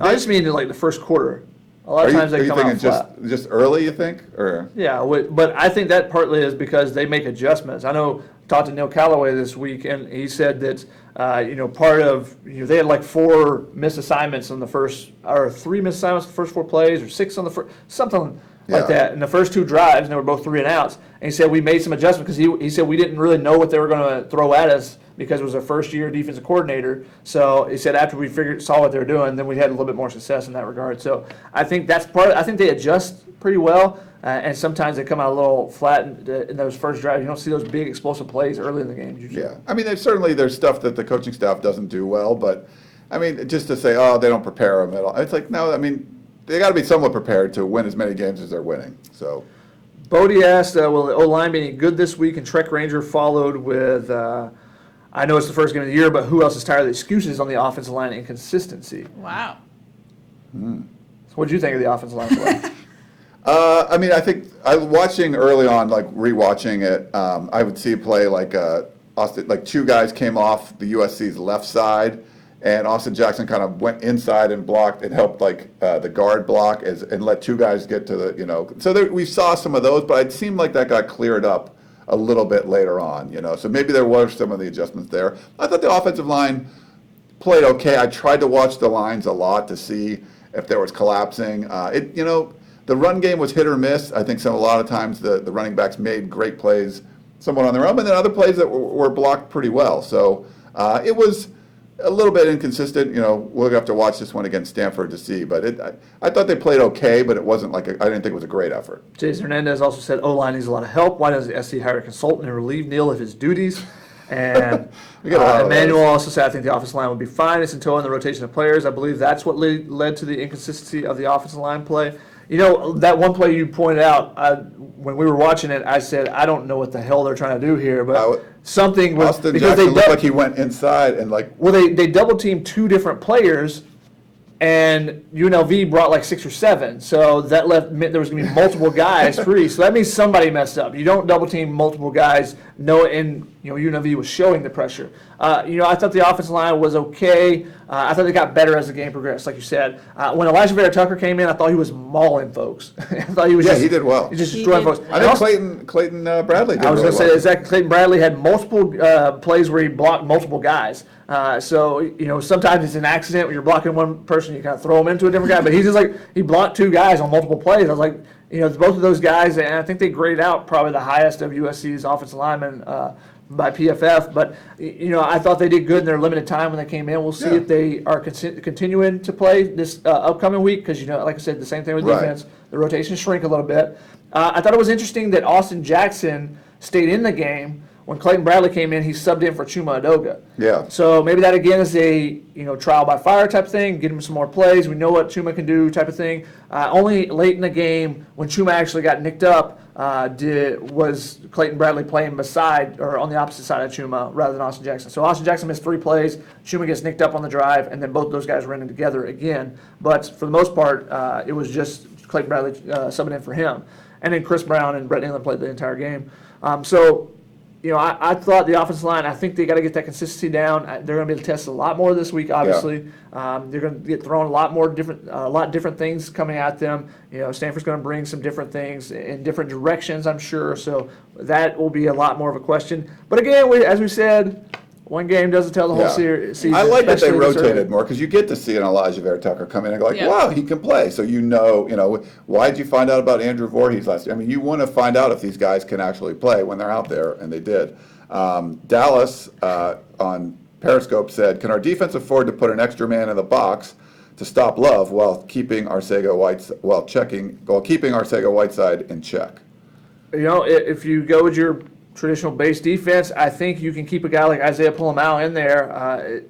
I just mean in like the first quarter. A lot of times they come out flat. Just early, you think? Or yeah, but I think that partly is because they make adjustments. I know talked to Neil Callaway this week, and he said that part of they had like 4 missed assignments on the first, or 3 missed assignments the first 4 plays, or 6 on the first, something like that. In the first 2 drives, and they were both 3 and outs. And he said we made some adjustments because he said we didn't really know what they were going to throw at us because it was our first year defensive coordinator. So he said after we saw what they were doing, then we had a little bit more success in that regard. So I think that's I think they adjust pretty well. And sometimes they come out a little flat in those first drives. You don't see those big explosive plays early in the game usually. Yeah, I mean, there's stuff that the coaching staff doesn't do well, but I mean, just to say, oh, they don't prepare them at all. It's like, no, I mean, they got to be somewhat prepared to win as many games as they're winning. So, Bodie asked, will the O-line be any good this week? And Trek Ranger followed with, I know it's the first game of the year, but who else is tired of the excuses on the offensive line inconsistency? Wow. So what did you think of the offensive line play? I mean, I think watching early on, like rewatching it, I would see a play like Austin, like 2 guys came off the USC's left side, and Austin Jackson kind of went inside and blocked and helped like the guard block and let 2 guys get to the So we saw some of those, but it seemed like that got cleared up a little bit later on. So maybe there were some of the adjustments there. I thought the offensive line played okay. I tried to watch the lines a lot to see if there was collapsing. The run game was hit or miss. I think a lot of times the running backs made great plays somewhat on their own, and then other plays that were blocked pretty well. So it was a little bit inconsistent. We'll have to watch this one against Stanford to see. But I thought they played okay, but it wasn't I didn't think it was a great effort. Jason Hernandez also said O-line needs a lot of help. Why doesn't the SC hire a consultant and relieve Neil of his duties? And Emmanuel also said, I think the offensive line would be fine. It's until in the rotation of players. I believe that's what led to the inconsistency of the offensive line play. That one play you pointed out, when we were watching it, I said, I don't know what the hell they're trying to do here, but something was Austin Jackson looked like he went inside and they double teamed 2 different players, and UNLV brought like 6 or 7, so that meant there was going to be multiple guys free. So that means somebody messed up. You don't double team multiple guys. UNLV was showing the pressure. I thought the offensive line was okay. I thought they got better as the game progressed, like you said. When Elijah Vera Tucker came in, I thought he was mauling folks. I thought he was he did well. He just destroying folks. I think Clayton Bradley did I was really going to say well. exactly. Clayton Bradley had multiple plays where he blocked multiple guys. Sometimes it's an accident when you're blocking one person, you kind of throw him into a different guy. But he's just he blocked 2 guys on multiple plays. I was like, both of those guys, and I think they graded out probably the highest of USC's offensive linemen by PFF. But I thought they did good in their limited time when they came in. We'll see if they are continuing to play this upcoming week because like I said, the same thing with defense. The rotations shrink a little bit. I thought it was interesting that Austin Jackson stayed in the game. When Clayton Bradley came in, he subbed in for Chuma Edoga. Yeah. So maybe that again is a trial by fire type thing. Get him some more plays. We know what Chuma can do type of thing. Only late in the game when Chuma actually got nicked up was Clayton Bradley playing beside or on the opposite side of Chuma rather than Austin Jackson. So Austin Jackson missed 3 plays. Chuma gets nicked up on the drive, and then both of those guys ran in together again. But for the most part, it was just Clayton Bradley subbing in for him, and then Chris Brown and Brett Nealon played the entire game. I thought the offensive line, I think they got to get that consistency down. They're going to be tested a lot more this week, obviously. They're going to get thrown a lot different things coming at them. Stanford's going to bring some different things in different directions, I'm sure. So that will be a lot more of a question. But again, as we said, one game doesn't tell the whole season. I like that they especially this early. rotated more because you get to see an Elijah Vera Tucker come in and go like, Yeah. wow, he can play. So why did you find out about Andrew Voorhees last year? I mean, you want to find out if these guys can actually play when they're out there, and they did. Dallas on Periscope said, can our defense afford to put an extra man in the box to stop Love while keeping Arcega Whiteside in check? If you go with your traditional base defense, I think you can keep a guy like Isaiah Pulamau in there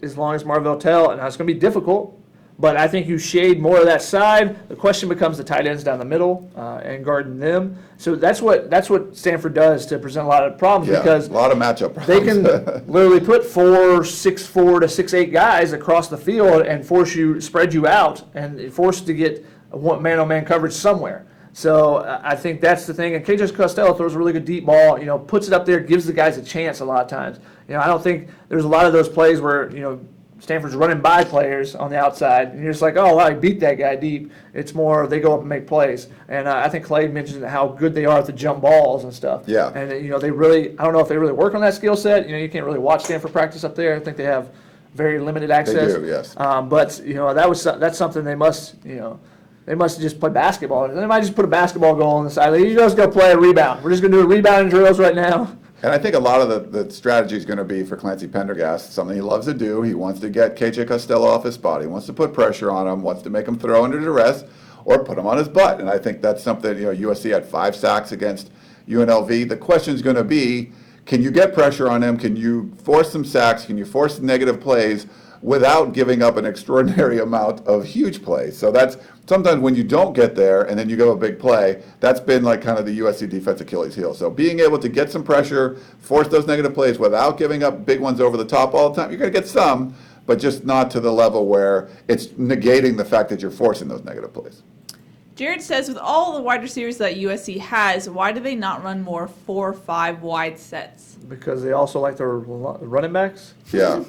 as long as Marvell Tell. And it's going to be difficult, but I think you shade more of that side. The question becomes the tight ends down the middle and guarding them. So that's what Stanford does to present a lot of problems because a lot of matchup problems. They can literally put 6'4" to 6'8" guys across the field and spread you out and force to get a man-on-man coverage somewhere. So I think that's the thing. And KJ Costello throws a really good deep ball, puts it up there, gives the guys a chance a lot of times. I don't think there's a lot of those plays where, Stanford's running by players on the outside, and you're just like, oh, wow, he beat that guy deep. It's more they go up and make plays. And I think Clay mentioned how good they are at the jump balls and stuff. Yeah. And, they really, I don't know if they really work on that skill set. You can't really watch Stanford practice up there. I think they have very limited access. They do, yes. But, that's something they must, they must just play basketball. They might just put a basketball goal on the side. You just go play a rebound. We're just going to do rebounding drills right now. And I think a lot of the strategy is going to be for Clancy Pendergast, something he loves to do. He wants to get KJ Costello off his spot. He wants to put pressure on him, wants to make him throw under duress or put him on his butt. And I think that's something, USC had 5 sacks against UNLV. The question is going to be, can you get pressure on him? Can you force some sacks? Can you force negative plays without giving up an extraordinary amount of huge plays? So that's sometimes when you don't get there and then you go a big play, that's been like kind of the USC defense Achilles heel. So being able to get some pressure, force those negative plays without giving up big ones over the top all the time, you're going to get some, but just not to the level where it's negating the fact that you're forcing those negative plays. Jared says, with all the wide receivers that USC has, why do they not run more 4-5 wide sets? Because they also like their running backs. Yeah.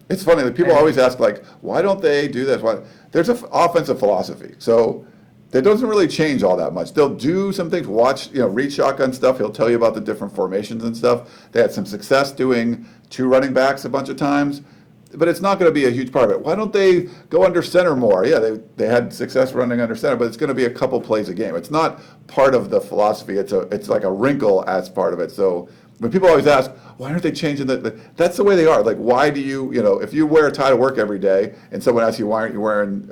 It's funny that people always ask, like, why don't they do this? Why? There's an offensive philosophy. So that doesn't really change all that much. They'll do some things, read shotgun stuff. He'll tell you about the different formations and stuff. They had some success doing 2 running backs a bunch of times, but it's not going to be a huge part of it. Why don't they go under center more? Yeah, they had success running under center, but it's going to be a couple plays a game. It's not part of the philosophy. It's like a wrinkle as part of it. So when people always ask, why aren't they changing that's the way they are. Like, why do you, if you wear a tie to work every day and someone asks you, why aren't you wearing,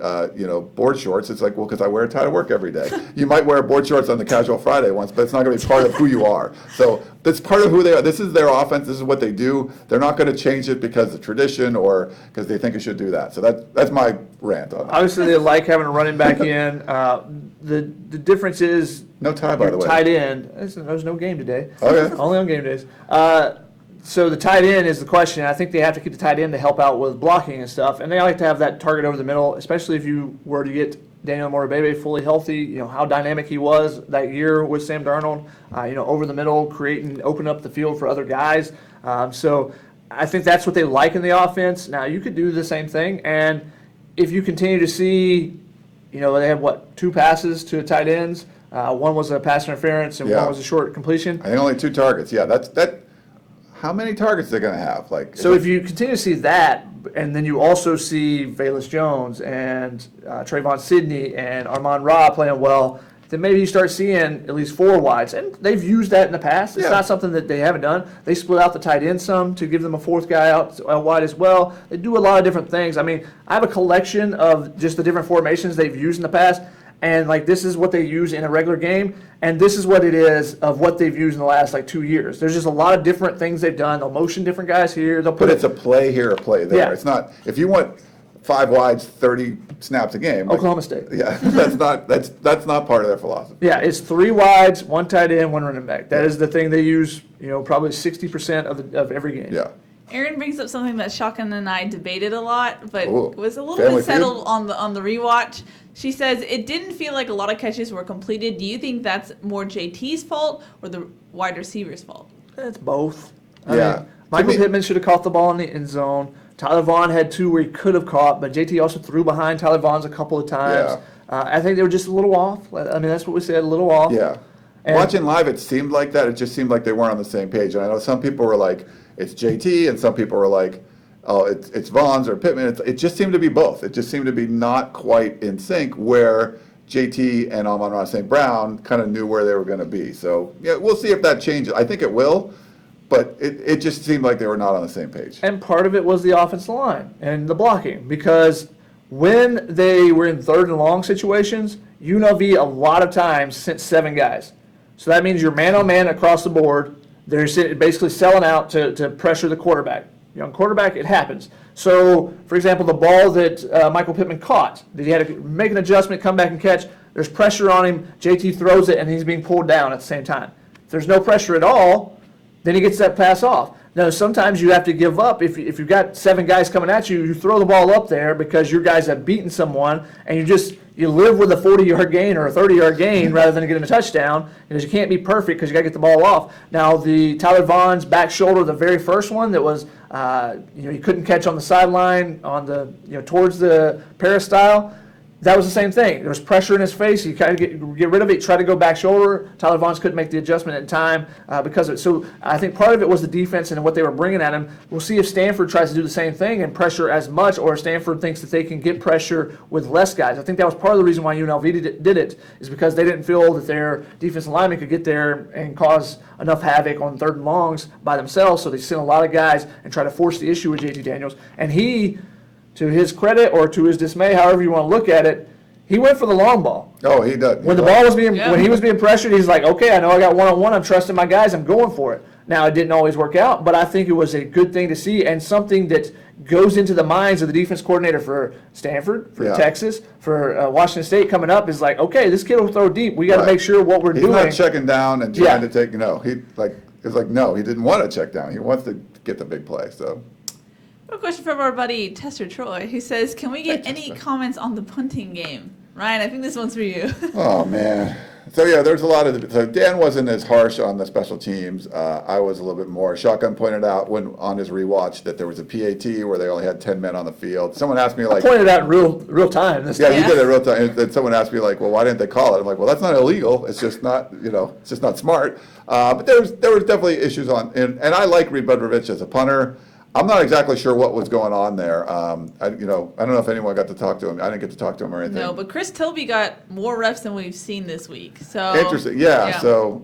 board shorts? It's like, well, because I wear a tie to work every day. You might wear board shorts on the casual Friday once, but it's not going to be part of who you are. So that's part of who they are. This is their offense. This is what they do. They're not going to change it because of tradition or because they think it should do that. So that's my rant on it. Obviously, they like having a running back in. The difference is no tie, by the way. Tight end. There's no game today. Okay. Only on game days. So the tight end is the question. I think they have to keep the tight end to help out with blocking and stuff. And they like to have that target over the middle, especially if you were to get Daniel Moribebe fully healthy. How dynamic he was that year with Sam Darnold. Over the middle, open up the field for other guys. So I think that's what they like in the offense. Now you could do the same thing, and if you continue to see, they have 2 passes to tight ends. One was a pass interference, and one was a short completion. I think only 2 targets. Yeah, that. How many targets are they going to have? So if you continue to see that, and then you also see Velus Jones and Trayvon Sidney and Armand Ra playing well, then maybe you start seeing at least 4 wides. And they've used that in the past. It's not something that they haven't done. They split out the tight end some to give them a 4th guy out wide as well. They do a lot of different things. I mean, I have a collection of just the different formations they've used in the past. And this is what they use in a regular game, and this is what it is of what they've used in the last 2 years. There's just a lot of different things they've done. They'll motion different guys here. But it's a play here, a play there. Yeah. It's not if you want 5 wides, 30 snaps a game. Oklahoma State. Yeah, that's not part of their philosophy. Yeah, it's 3 wides, 1 tight end, 1 running back. That is the thing they use. Probably 60% of every game. Yeah. Aaron brings up something that Shotgun and I debated a lot, but was a little Family bit settled on the rewatch. She says it didn't feel like a lot of catches were completed. Do you think that's more JT's fault or the wide receiver's fault? It's both. Yeah. Michael To me- Pittman should have caught the ball in the end zone. Tyler Vaughn had 2 where he could have caught, but JT also threw behind Tyler Vaughn's a couple of times. I think they were just a little off. I mean, that's what we said, a little off. Yeah. And- Watching live, it seemed like that. It just seemed like they weren't on the same page. And I know some people were like, it's JT, and some people were like, oh, it's Vaughn's or Pittman. It just seemed to be both. It just seemed to be not quite in sync where JT and Amon-Ra St. Brown kind of knew where they were going to be. So, yeah, we'll see if that changes. I think it will, but it just seemed like they were not on the same page. And part of it was the offensive line and the blocking, because when they were in 3rd and long situations, UNLV a lot of times sent 7 guys. So that means you're man-on-man across the board. They're basically selling out to pressure the quarterback. Young quarterback, it happens. So, for example, the ball that Michael Pittman caught, that he had to make an adjustment, come back and catch, there's pressure on him, JT throws it, and he's being pulled down at the same time. If there's no pressure at all, then he gets that pass off. Now, sometimes you have to give up. If you've got 7 guys coming at you, you throw the ball up there because your guys have beaten someone, and you live with a 40-yard gain or a 30-yard gain rather than getting a touchdown, because you can't be perfect because you got to get the ball off. Now, the Tyler Vaughn's back shoulder, the very first one that was, he couldn't catch on the sideline on the, towards the peristyle. That was the same thing. There was pressure in his face. He kind of get rid of it, try to go back shoulder. Tyler Vaughn's couldn't make the adjustment in time because of it. So I think part of it was the defense and what they were bringing at him. We'll see if Stanford tries to do the same thing and pressure as much, or if Stanford thinks that they can get pressure with less guys. I think that was part of the reason why UNLV did it, is because they didn't feel that their defensive linemen could get there and cause enough havoc on 3rd and longs by themselves. So they sent a lot of guys and try to force the issue with JT Daniels. And he, to his credit or to his dismay, however you want to look at it, he went for the long ball. Oh, he does. When the ball was when he was being pressured, he's like, okay, I know I got one-on-one. I'm trusting my guys. I'm going for it. Now, it didn't always work out, but I think it was a good thing to see, and something that goes into the minds of the defense coordinator for Stanford, for Texas, for Washington State coming up, is like, okay, this kid will throw deep. We got to make sure what we're doing. He's not checking down and trying to take, no, he didn't want to check down. He wants to get the big play, so. A question from our buddy Tester Troy, who says, can we get any comments on the punting game? Ryan, I think this one's for you. Oh, man. So, yeah, there's a lot of, so Dan wasn't as harsh on the special teams. I was a little bit more. Shotgun pointed out on his rewatch that there was a PAT where they only had 10 men on the field. Someone asked me, like. I pointed out in real time. You did it real time. And then someone asked me, like, well, why didn't they call it? I'm like, well, that's not illegal. It's just not, it's just not smart. But there was definitely issues and I like Reed Budrovich as a punter. I'm not exactly sure what was going on there. I don't know if anyone got to talk to him. I didn't get to talk to him or anything. No, but Chris Toby got more reps than we've seen this week. So interesting. Yeah. So,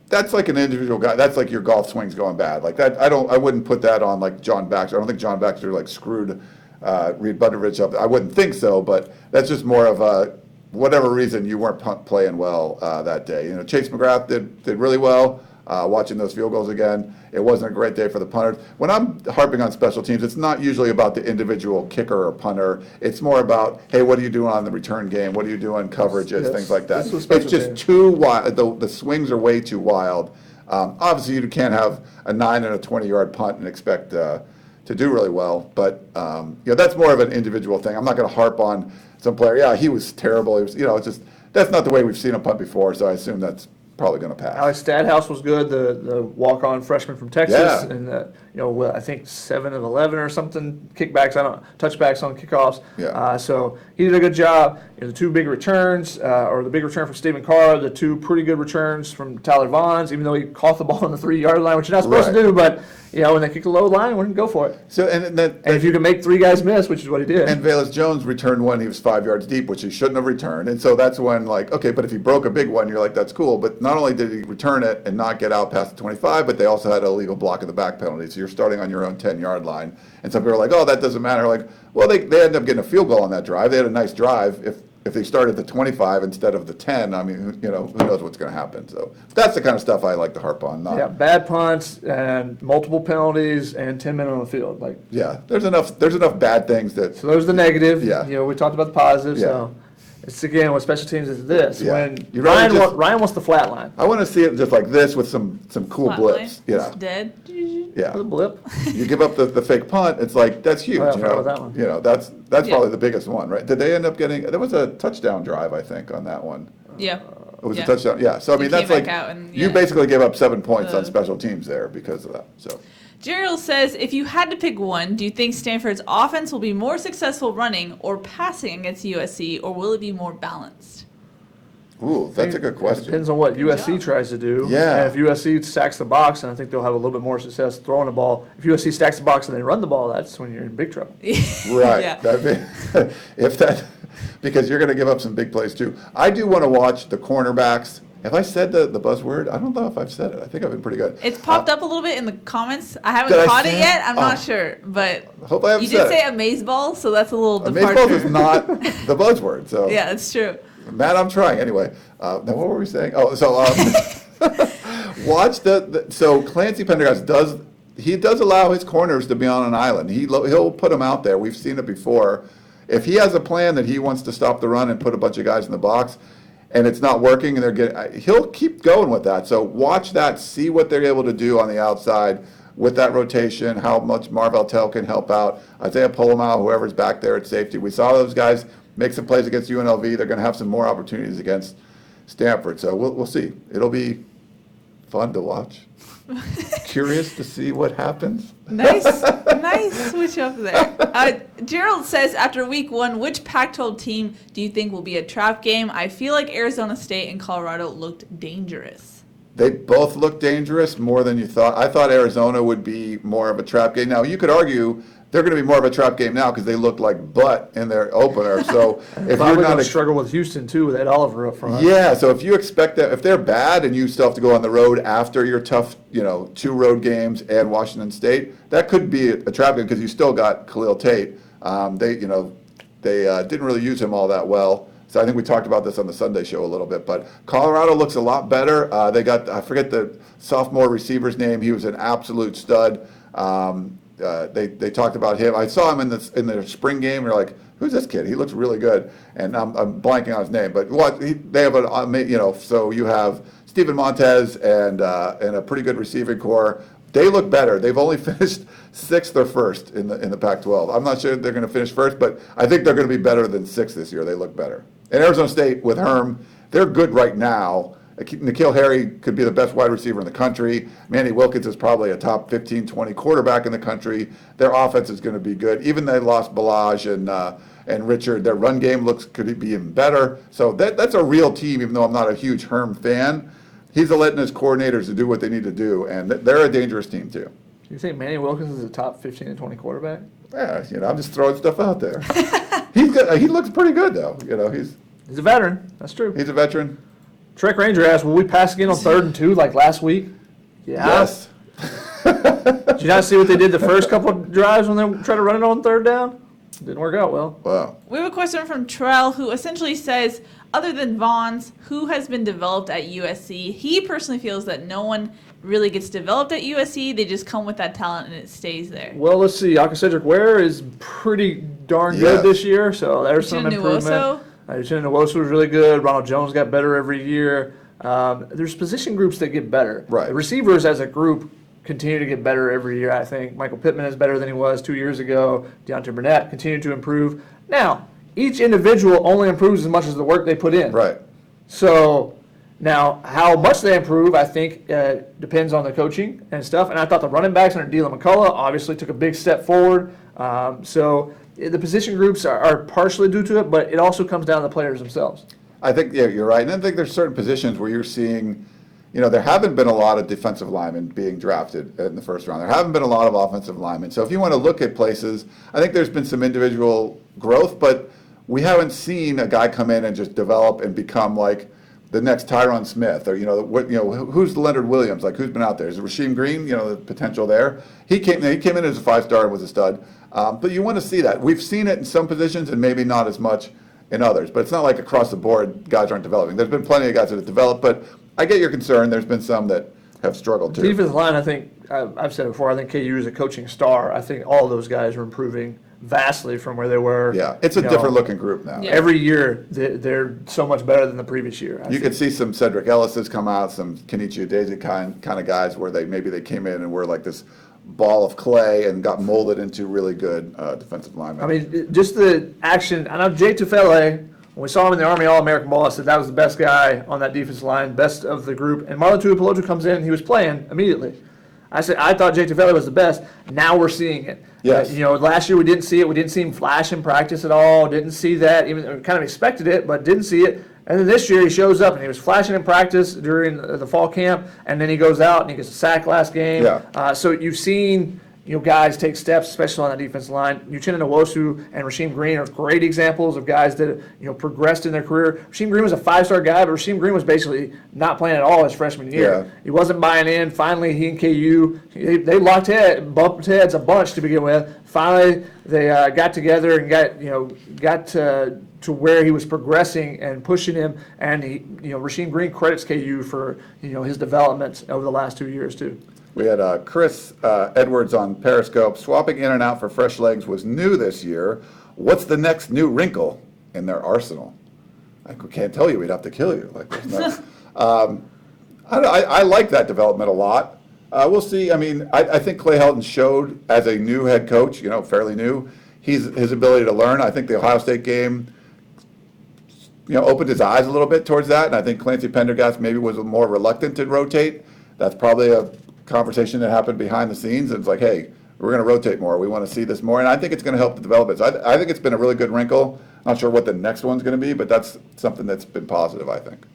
that's like an individual guy. That's like your golf swings going bad. Like that. I wouldn't put that on like John Baxter. I don't think John Baxter like screwed Reed Budrovich up. I wouldn't think so, but that's just more of a whatever reason you weren't playing well that day. Chase McGrath did really well. Watching those field goals again, it wasn't a great day for the punters. When I'm harping on special teams, it's not usually about the individual kicker or punter. It's more about, hey, what are you doing on the return game? What are you doing coverages, things like that. It's just too wild. The swings are way too wild. Obviously, you can't have a 9 and a 20-yard punt and expect to do really well. But that's more of an individual thing. I'm not going to harp on some player. Yeah, he was terrible. It was, it's just that's not the way we've seen him punt before. So I assume that's probably going to pass. Alex Stadhouse was good, the walk-on freshman from Texas, and I think 7 of 11 or something touchbacks on kickoffs. Yeah. So he did a good job. The 2 big returns, or the big return from Stephen Carr, the 2 pretty good returns from Tyler Vaughn's, even though he caught the ball on the 3-yard line, which you're not supposed to do, but when they kick the low line, wouldn't go for it. So and if you can make 3 guys miss, which is what he did. And Velus Jones returned one, he was 5 yards deep, which he shouldn't have returned. And so that's when, okay, but if he broke a big one, you're like, that's cool. But not only did he return it and not get out past the 25, but they also had a legal block of the back penalty. So you're starting on your own 10-yard line. And some people are like, oh, that doesn't matter. Like, well, they ended up getting a field goal on that drive. They had a nice drive. If they started at the 25 instead of the 10, I mean, who knows what's going to happen. So that's the kind of stuff I like to harp on. Bad punts and multiple penalties and 10 men on the field. There's enough bad things that. So those are the negative. Yeah. We talked about the positives. Yeah. So it's again with special teams is this. Yeah. When Ryan wants the flat line. I want to see it just like this with some cool Flat blips. line, Yeah. dead. Yeah. The blip. You give up the fake punt, it's like, that's huge. I forgot about that one. That's probably the biggest one, right? Did they end up getting, there was a touchdown drive, I think, on that one. Yeah. It was Yeah. a touchdown. Yeah. So I mean, He that's came like back out and, you yeah. basically gave up 7 points on special teams there because of that. So. Gerald says, if you had to pick one, do you think Stanford's offense will be more successful running or passing against USC, or will it be more balanced? Ooh, that's a good question. Depends on what USC job. tries to do. Yeah. And if USC stacks the box, then I think they'll have a little bit more success throwing the ball. If USC stacks the box and they run the ball, that's when you're in big trouble. Right. Yeah. If that, because you're going to give up some big plays too. I do want to watch the cornerbacks. Have I said the buzzword? I don't know if I've said it. I think I've been pretty good. It's popped up a little bit in the comments. I haven't Did I caught say it it? yet. I'm not Oh. sure, but Hope I haven't you did said say it. amazeball, so that's a little Baseball departure. is not the buzzword. So Yeah, it's true. Matt, I'm trying anyway. Now what were we saying? Oh, so watch so Clancy Pendergast does allow his corners to be on an island. He'll put them out there. We've seen it before. If he has a plan that he wants to stop the run and put a bunch of guys in the box, and it's not working, and he'll keep going with that. So watch that, see what they're able to do on the outside with that rotation, how much Marvell Tell can help out. Isaiah Polomau, whoever's back there at safety. We saw those guys make some plays against UNLV. They're going to have some more opportunities against Stanford. So we'll see. It'll be fun to watch. Curious to see what happens. Nice switch up there. Gerald says, after week 1, which Pac-12 team do you think will be a trap game? I feel like Arizona State and Colorado looked dangerous. They both look dangerous more than you thought. I thought Arizona would be more of a trap game. Now, you could argue they're going to be more of a trap game now because they look like butt in their opener. So if Probably you're going not to struggle with Houston, too, with Ed Oliver up front. Yeah, so if you expect that, if they're bad and you still have to go on the road after your tough, 2 road games and Washington State, that could be a trap game because you still got Khalil Tate. They didn't really use him all that well. So I think we talked about this on the Sunday show a little bit. But Colorado looks a lot better. They got, I forget the sophomore receiver's name. He was an absolute stud. They talked about him. I saw him in the spring game. You're like, who's this kid? He looks really good. And I'm blanking on his name. But they have so you have Steven Montez and a pretty good receiving core. They look better. They've only finished 6th or 1st in the Pac-12. I'm not sure they're going to finish first, but I think they're going to be better than 6th this year. They look better. And Arizona State with Herm, they're good right now. N'Keal Harry could be the best wide receiver in the country. Manny Wilkins is probably a top 15, 20 quarterback in the country. Their offense is going to be good. Even they lost Balaj and Richard. Their run game could be even better. So that's a real team, even though I'm not a huge Herm fan. He's letting his coordinators to do what they need to do, and they're a dangerous team too. Do you think Manny Wilkins is a top 15 to 20 quarterback? Yeah, I'm just throwing stuff out there. He's good. He looks pretty good though. He's a veteran. That's true. He's a veteran. Trek Ranger asked, will we pass again on 3rd and 2 like last week? Yeah. Yes. Did you not see what they did the first couple of drives when they tried to run it on 3rd down? Didn't work out well. Wow. We have a question from Terrell, who essentially says, other than Vaughns, who has been developed at USC? He personally feels that no one really gets developed at USC. They just come with that talent and it stays there. Well, let's see. Cedric Ware is pretty darn Yes. good this year, so there's some Uchenna improvement. Uchenna Nwosu was really good. Ronald Jones got better every year. There's position groups that get better. Right. The receivers as a group continue to get better every year, I think. Michael Pittman is better than he was 2 years ago. Deontay Burnett continued to improve. Now, each individual only improves as much as the work they put in. Right. So now how much they improve, I think, depends on the coaching and stuff. And I thought the running backs under Dylan McCullough obviously took a big step forward. So the position groups are partially due to it, but it also comes down to the players themselves. I think, yeah, you're right. And I think there's certain positions where you're seeing, there haven't been a lot of defensive linemen being drafted in the first round. There haven't been a lot of offensive linemen. So if you want to look at places, I think there's been some individual growth, but we haven't seen a guy come in and just develop and become like the next Tyron Smith or, who's Leonard Williams? Like, who's been out there? Is it Rasheem Green? The potential there. He came in as a 5-star and was a stud. But you want to see that. We've seen it in some positions and maybe not as much in others. But it's not like across the board guys aren't developing. There's been plenty of guys that have developed, but I get your concern. There's been some that have struggled too. Defensive line, I think, I've said it before, I think KU is a coaching star. I think all those guys are improving vastly from where they were. Yeah, it's a different looking group now. Yeah. Every year, they're so much better than the previous year. You could see some Cedric Ellis's come out, some Kenichi Udeze kind of guys where they came in and were like this ball of clay and got molded into really good defensive linemen. I mean, just the action. I know Jay Tufele, When we saw him in the Army All-American Bowl, I said that was the best guy on that defensive line, best of the group. And Marlon Tuipulotu comes in, he was playing immediately. I said I thought Jake Tavella was the best. Now we're seeing it. Yes. Last year we didn't see it. We didn't see him flash in practice at all. Didn't see that. Even kind of expected it, but didn't see it. And then this year he shows up and he was flashing in practice during the fall camp, and then he goes out and he gets a sack last game. Yeah. So you've seen guys take steps, especially on that defensive line. Uchenna Nwosu and Rasheem Green are great examples of guys that progressed in their career. Rasheem Green was a 5-star guy, but Rasheem Green was basically not playing at all his freshman year. Yeah. He wasn't buying in. Finally, he and KU they bumped heads a bunch to begin with. Finally, they got together and got to where he was progressing and pushing him. And Rasheem Green credits KU for his development over the last 2 years too. We had Chris Edwards on Periscope. Swapping in and out for fresh legs was new this year. What's the next new wrinkle in their arsenal? I can't tell you. We'd have to kill you. I like that development a lot. We'll see. I mean, I think Clay Helton showed as a new head coach, fairly new, his ability to learn. I think the Ohio State game, opened his eyes a little bit towards that, and I think Clancy Pendergast maybe was more reluctant to rotate. That's probably a conversation that happened behind the scenes, and it's like, hey, we're going to rotate more. We want to see this more, and I think it's going to help the development. So I think it's been a really good wrinkle. Not sure what the next one's going to be, but that's something that's been positive, I think.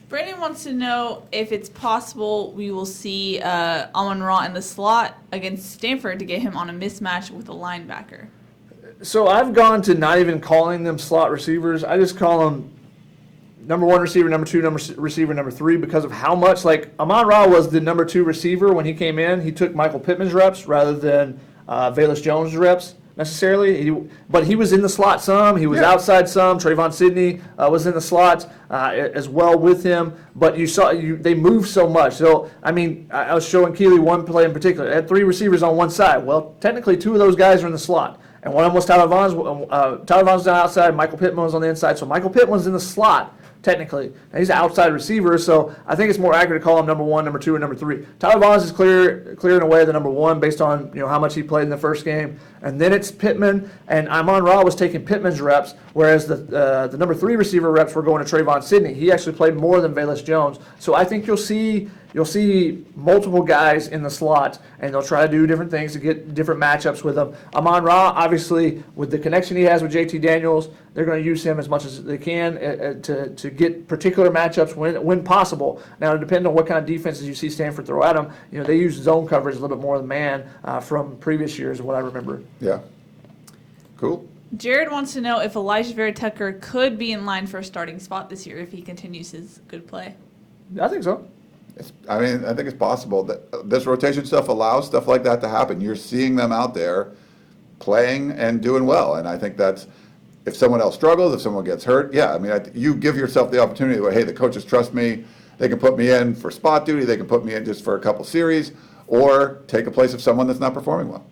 Brandon wants to know if it's possible we will see Amon-Ra in the slot against Stanford to get him on a mismatch with a linebacker. So I've gone to not even calling them slot receivers. I just call them number 1 receiver, number 2 receiver, number 3, because of how much, Amon-Ra was the number 2 receiver when he came in. He took Michael Pittman's reps rather than Velus Jones' reps necessarily. But he was in the slot some. He was outside some. Trayvon Sidney was in the slot as well with him. But you saw they moved so much. So, I was showing Keeley one play in particular. It had 3 receivers on one side. Well, technically 2 of those guys are in the slot. And one of them was Tyler Vaughn's. Tyler Vaughn's on the outside. Michael Pittman was on the inside. So Michael Pittman was in the slot. Technically, and he's an outside receiver, so I think it's more accurate to call him number 1, number 2, and number 3. Tyler Vaughn is clear in a way the number 1 based on how much he played in the first game, and then it's Pittman, and Amon-Ra was taking Pittman's reps, whereas the number 3 receiver reps were going to Trayvon Sidney. He actually played more than Velus Jones, so I think you'll see multiple guys in the slot, and they'll try to do different things to get different matchups with them. Amon-Ra, obviously, with the connection he has with JT Daniels, they're going to use him as much as they can to get particular matchups when possible. Now, it depends on what kind of defenses you see Stanford throw at them. They use zone coverage a little bit more than man from previous years, what I remember. Yeah. Cool. Jared wants to know if Elijah Vera Tucker could be in line for a starting spot this year if he continues his good play. I think so. I think it's possible that this rotation stuff allows stuff like that to happen. You're seeing them out there playing and doing well, and I think that's, if someone else struggles, if someone gets hurt, you give yourself the opportunity where, hey, the coaches trust me, they can put me in for spot duty, they can put me in just for a couple series, or take a place of someone that's not performing well.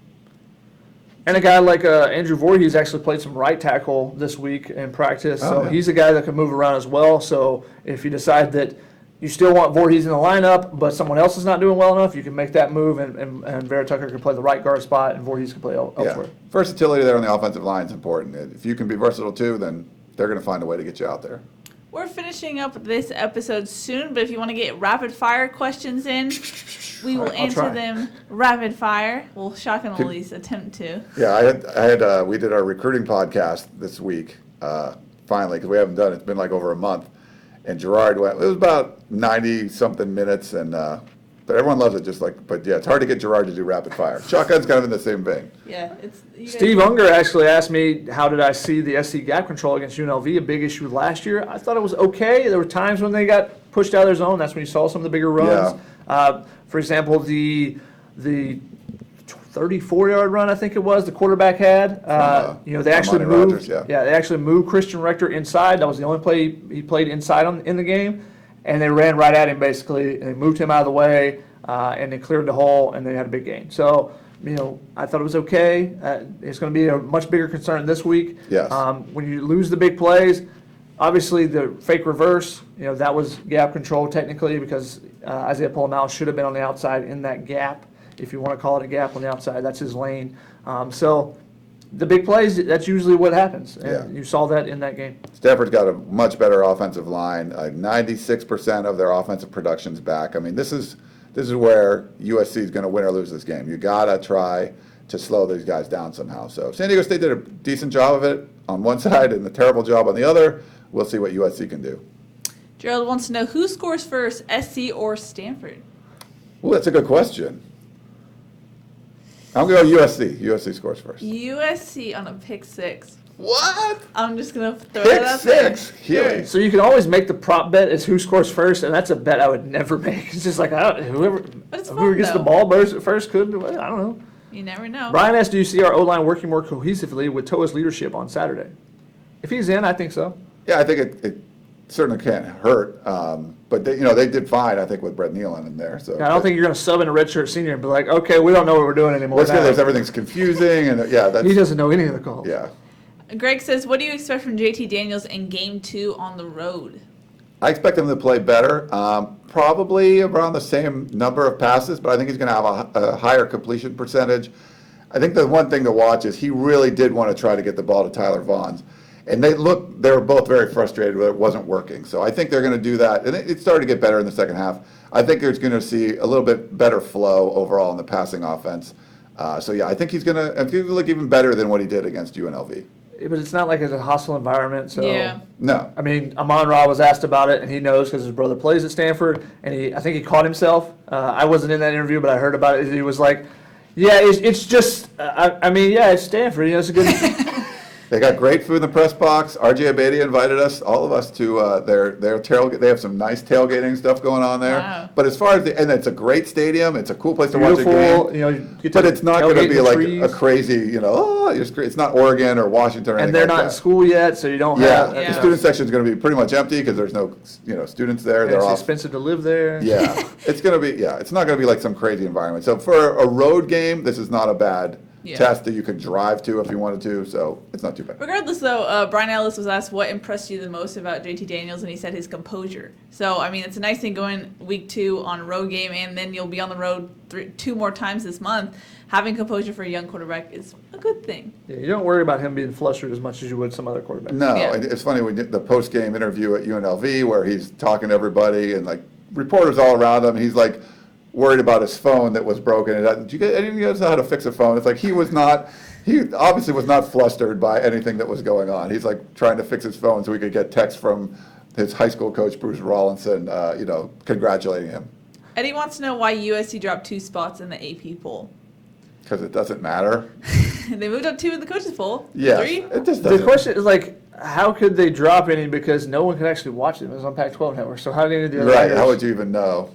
And a guy like Andrew Voorhees actually played some right tackle this week in practice, so he's a guy that can move around as well. So if you decide that you still want Voorhees in the lineup, but someone else is not doing well enough, you can make that move, and Vera Tucker can play the right guard spot, and Voorhees can play elsewhere. Versatility there on the offensive line is important. If you can be versatile too, then they're going to find a way to get you out there. We're finishing up this episode soon, but if you want to get rapid fire questions in, we will answer them rapid fire. Well, Shotgun will at least attempt to. Yeah, we did our recruiting podcast this week, finally, because we haven't done it. It's been like over a month. And Gerard went, it was about 90-something minutes, and but everyone loves it. But it's hard to get Gerard to do rapid fire. Shotgun's kind of in the same vein. Yeah, Steve Unger actually asked me, how did I see the SC gap control against UNLV, a big issue last year. I thought it was okay. There were times when they got pushed out of their zone. That's when you saw some of the bigger runs. Yeah. For example, the 34-yard run, I think it was, the quarterback had. They actually moved. Rogers, they actually moved Christian Rector inside. That was the only play he played inside in the game, and they ran right at him basically. And they moved him out of the way, and they cleared the hole, and they had a big gain. So, I thought it was okay. It's going to be a much bigger concern this week. Yes. When you lose the big plays, obviously the fake reverse, that was gap control technically, because Isaiah Polomal should have been on the outside in that gap. If you want to call it a gap on the outside, that's his lane. So the big plays, that's usually what happens. And Yeah. you saw that in that game. Stanford's got a much better offensive line. 96% of their offensive production's back. I mean, this is where USC is going to win or lose this game. You got to try to slow these guys down somehow. So San Diego State did a decent job of it on one side and a terrible job on the other. We'll see what USC can do. Gerald wants to know who scores first, SC or Stanford? Well, that's a good question. I'm going to go USC. USC scores first. USC on a pick 6. What? I'm just going to throw Pick that out there. 6? Healy. So you can always make the prop bet as who scores first, and that's a bet I would never make. It's just like, whoever it's whoever fun, gets the though. ball first could, I don't know. You never know. Brian asked, do you see our O-line working more cohesively with Toa's leadership on Saturday? If he's in, I think so. Yeah, I think it certainly can't hurt. But they did fine, I think, with Brett Nealon in there. So I don't think you're going to sub in a redshirt senior and be like, okay, we don't know what we're doing anymore. Let's now. there's everything's confusing, and He doesn't know any of the calls. yeah. Greg says, what do you expect from JT Daniels in game 2 on the road? I expect him to play better, probably around the same number of passes, but I think he's going to have a higher completion percentage. I think the one thing to watch is he really did want to try to get the ball to Tyler Vaughns. And they were both very frustrated that it wasn't working. So I think they're going to do that. And it started to get better in the second half. I think there's going to see a little bit better flow overall in the passing offense. So yeah, I think he's going to look even better than what he did against UNLV. But it's not like it's a hostile environment. So Yeah. No. I mean, Amon-Ra was asked about it, and he knows because his brother plays at Stanford, and I think he caught himself. I wasn't in that interview, but I heard about it. He was like, yeah, it's just, it's Stanford. It's a good. They got great food in the press box. RJ Abadia invited all of us to their tailgate. They have some nice tailgating stuff going on there. Wow. But as far as and it's a great stadium. It's a cool place to watch a Beautiful, game. you get to But it's not going to tailgate be in the like trees. a crazy, it's not Oregon or Washington or And anything they're like not that. in school yet, so you don't Yeah, have. Yeah. the student section is going to be pretty much empty because there's no, students there. And They're it's off. expensive to live there. Yeah, it's going to be. Yeah, it's not going to be like some crazy environment. So for a road game, this is not a bad test that you could drive to if you wanted to. So it's not too bad. Regardless, though, Brian Ellis was asked what impressed you the most about JT Daniels, and he said his composure. So, I mean, it's a nice thing going week 2 on a road game, and then you'll be on the road 2 more times this month. Having composure for a young quarterback is a good thing. Yeah, you don't worry about him being flustered as much as you would some other quarterbacks. No, Yeah. it's funny. We did the post-game interview at UNLV where he's talking to everybody and like reporters all around him. And he's like worried about his phone that was broken. And any of you guys know how to fix a phone? It's like he obviously was not flustered by anything that was going on. He's like trying to fix his phone so he could get text from his high school coach, Bruce Rawlinson, congratulating him. Eddie wants to know why USC dropped 2 spots in the AP poll. Because it doesn't matter. They moved up 2 in the coaches poll. Yes, 3? it just The doesn't. question is like, how could they drop any because no one could actually watch it? It was on Pac-12 network. So how did the other Right, writers- how would you even know?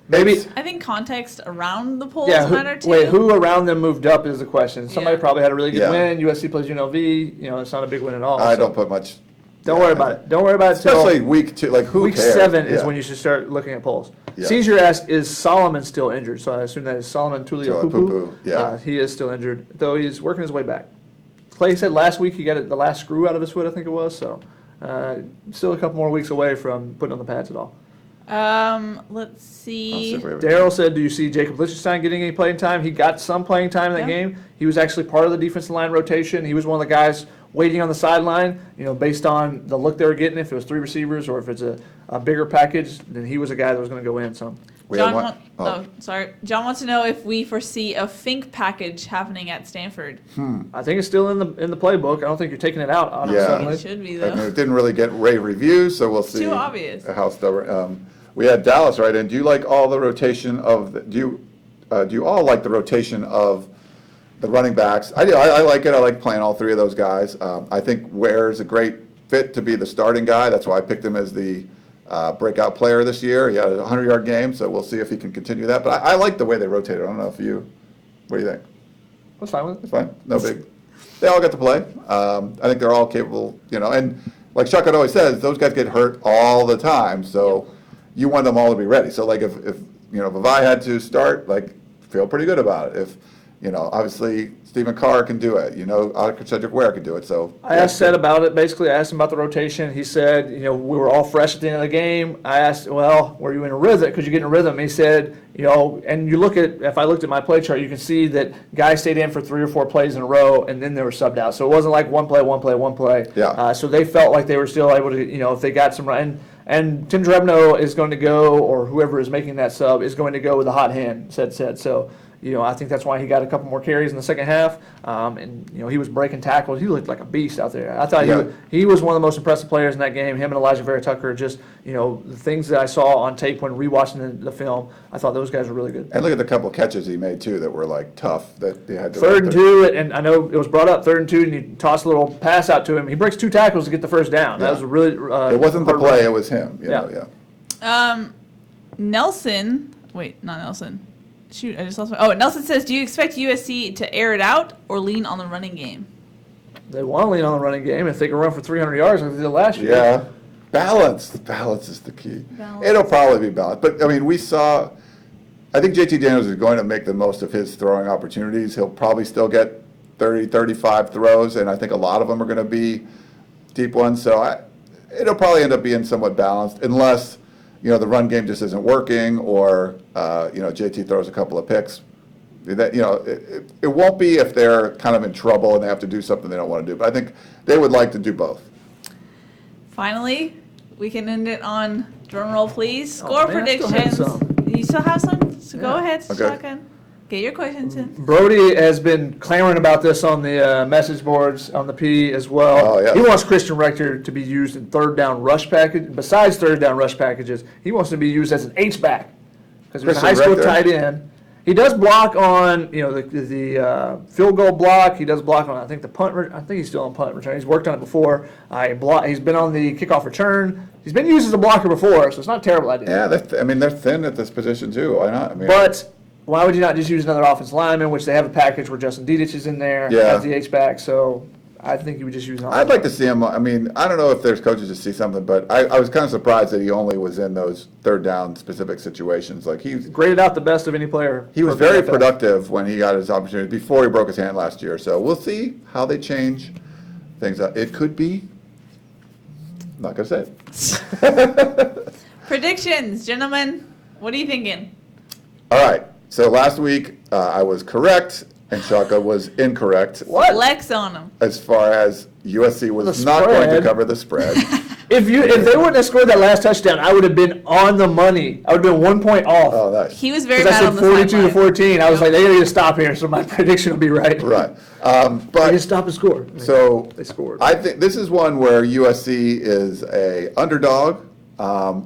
Maybe. It's- I think context around the polls Yeah. matter too. Who around them moved up is the question. Somebody Yeah. probably had a really good Yeah. win. USC plays UNLV. It's not a big win at all. I so don't put much. Don't worry about it. Don't worry about it. Especially week 2. Like, who Week cares? 7 is Yeah. when you should start looking at polls. Yeah. Caesar asked, is Solomon still injured? So I assume that is Solomon Tuliaupupu. Tuliaupupu, yeah. He is still injured, though he's working his way back. Clay said last week he got the last screw out of his foot, I think it was. So still a couple more weeks away from putting on the pads at all. Let's I'll see. see if we have- Daryl said, do you see Jacob Lichtenstein getting any playing time? He got some playing time in that Yeah. game. He was actually part of the defensive line rotation. He was one of the guys waiting on the sideline, based on the look they were getting, if it was 3 receivers or if it's a bigger package, then he was a guy that was going to go in. So We have John, one- sorry. John wants to know if we foresee a Fink package happening at Stanford. I think it's still in the playbook. I don't think you're taking it out on Yeah. suddenly. It should be I mean, though. it didn't really get rave reviews, so we'll see. Too obvious. How stubborn. We had Dallas right in. Do you like all the rotation of? Do you all like the rotation of the running backs? I do. I like it. I like playing all 3 of those guys. I think Ware's a great fit to be the starting guy. That's why I picked him as the breakout player this year. He had a 100-yard game, so we'll see if he can continue that. But I like the way they rotated. I don't know if you. What do you think? That's fine with it. It's fine. No big. They all get to play. I think they're all capable, and like Shotgun always says, those guys get hurt all the time. So you want them all to be ready. So like if Vavai had to start, like feel pretty good about it. If obviously Stephen Carr can do it. You know, Cedric Ware can do it. So I asked Seth about it. Basically, I asked him about the rotation. He said, you know, we were all fresh at the end of the game. I asked, well, were you in a rhythm? Could you get in a rhythm? He said, you know, and you look at, if I looked at my play chart, you can see that guys stayed in for 3 or 4 plays in a row, and then they were subbed out. So it wasn't like one play. Yeah. So they felt like they were still able to, you know, if they got some run. And Tim Drebno is going to go, or whoever is making that sub is going to go with a hot hand, said. So, you know, I think that's why he got a couple more carries in the second half. And, you know, he was breaking tackles. He looked like a beast out there. I thought he was one of the most impressive players in that game. Him and Elijah Vera Tucker, just, you know, the things that I saw on tape when rewatching the film, I thought those guys were really good. And look at the couple of catches he made, too, that were, like, tough. That they had to 3rd and 2, and I know it was brought up 3rd and 2, and you toss a little pass out to him. He breaks 2 tackles to get the first down. Yeah. That was a really it wasn't the play, it was him. You know, Nelson, wait, not Nelson. Shoot, I just lost my. Oh, Nelson says, do you expect USC to air it out or lean on the running game? They want to lean on the running game if they can run for 300 yards like they did last year. Yeah. Balance is the key. Balance. It'll probably be balanced. But, I mean, I think JT Daniels is going to make the most of his throwing opportunities. He'll probably still get 30, 35 throws, and I think a lot of them are going to be deep ones. So it'll probably end up being somewhat balanced unless, you know, the run game just isn't working or, you know, JT throws a couple of picks. That, you know, it won't be if they're kind of in trouble and they have to do something they don't want to do. But I think they would like to do both. Finally, we can end it on drum roll, please. Oh, Score man, I still have predictions. some. You still have some? So go Yeah. ahead, Okay. Shotgun. Get your questions in. Brody has been clamoring about this on the message boards on the P as well. Oh, yes. He wants Christian Rector to be used in 3rd down rush package. Besides 3rd down rush packages, he wants to be used as an H-back because he's a high Christian school Rector? tight end. He does block on, you know, the field goal block. He does block on, I think, the punt. I think he's still on punt return. He's worked on it before. He's been on the kickoff return. He's been used as a blocker before, so it's not a terrible idea. Yeah, they're thin at this position, too. Why not? I mean, But why would you not just use another offensive lineman, which they have a package where Justin Dedich is in there Yeah. as the H-back, so I think you would just use an I'd like to see him. I mean, I don't know if there's coaches that see something, but I was kind of surprised that he only was in those 3rd down specific situations. Like graded out the best of any player. he was for the very NFL. productive when he got his opportunity before he broke his hand last year. So we'll see how they change things up. It could be. I'm not gonna say it. Predictions, gentlemen. What are you thinking? All right. So last week I was correct and Shaka was incorrect. What? Flex on them. As far as USC was The not going to spread. cover the spread. If they wouldn't have scored that last touchdown, I would have been on the money. I would have been 1 point off. Oh, nice. He was very Because I mad on said the 42 to sideline. 14. I was like, they got to stop here, so my prediction will be right. Right. They But just stop and score. so They scored. I think this is one where USC is a underdog,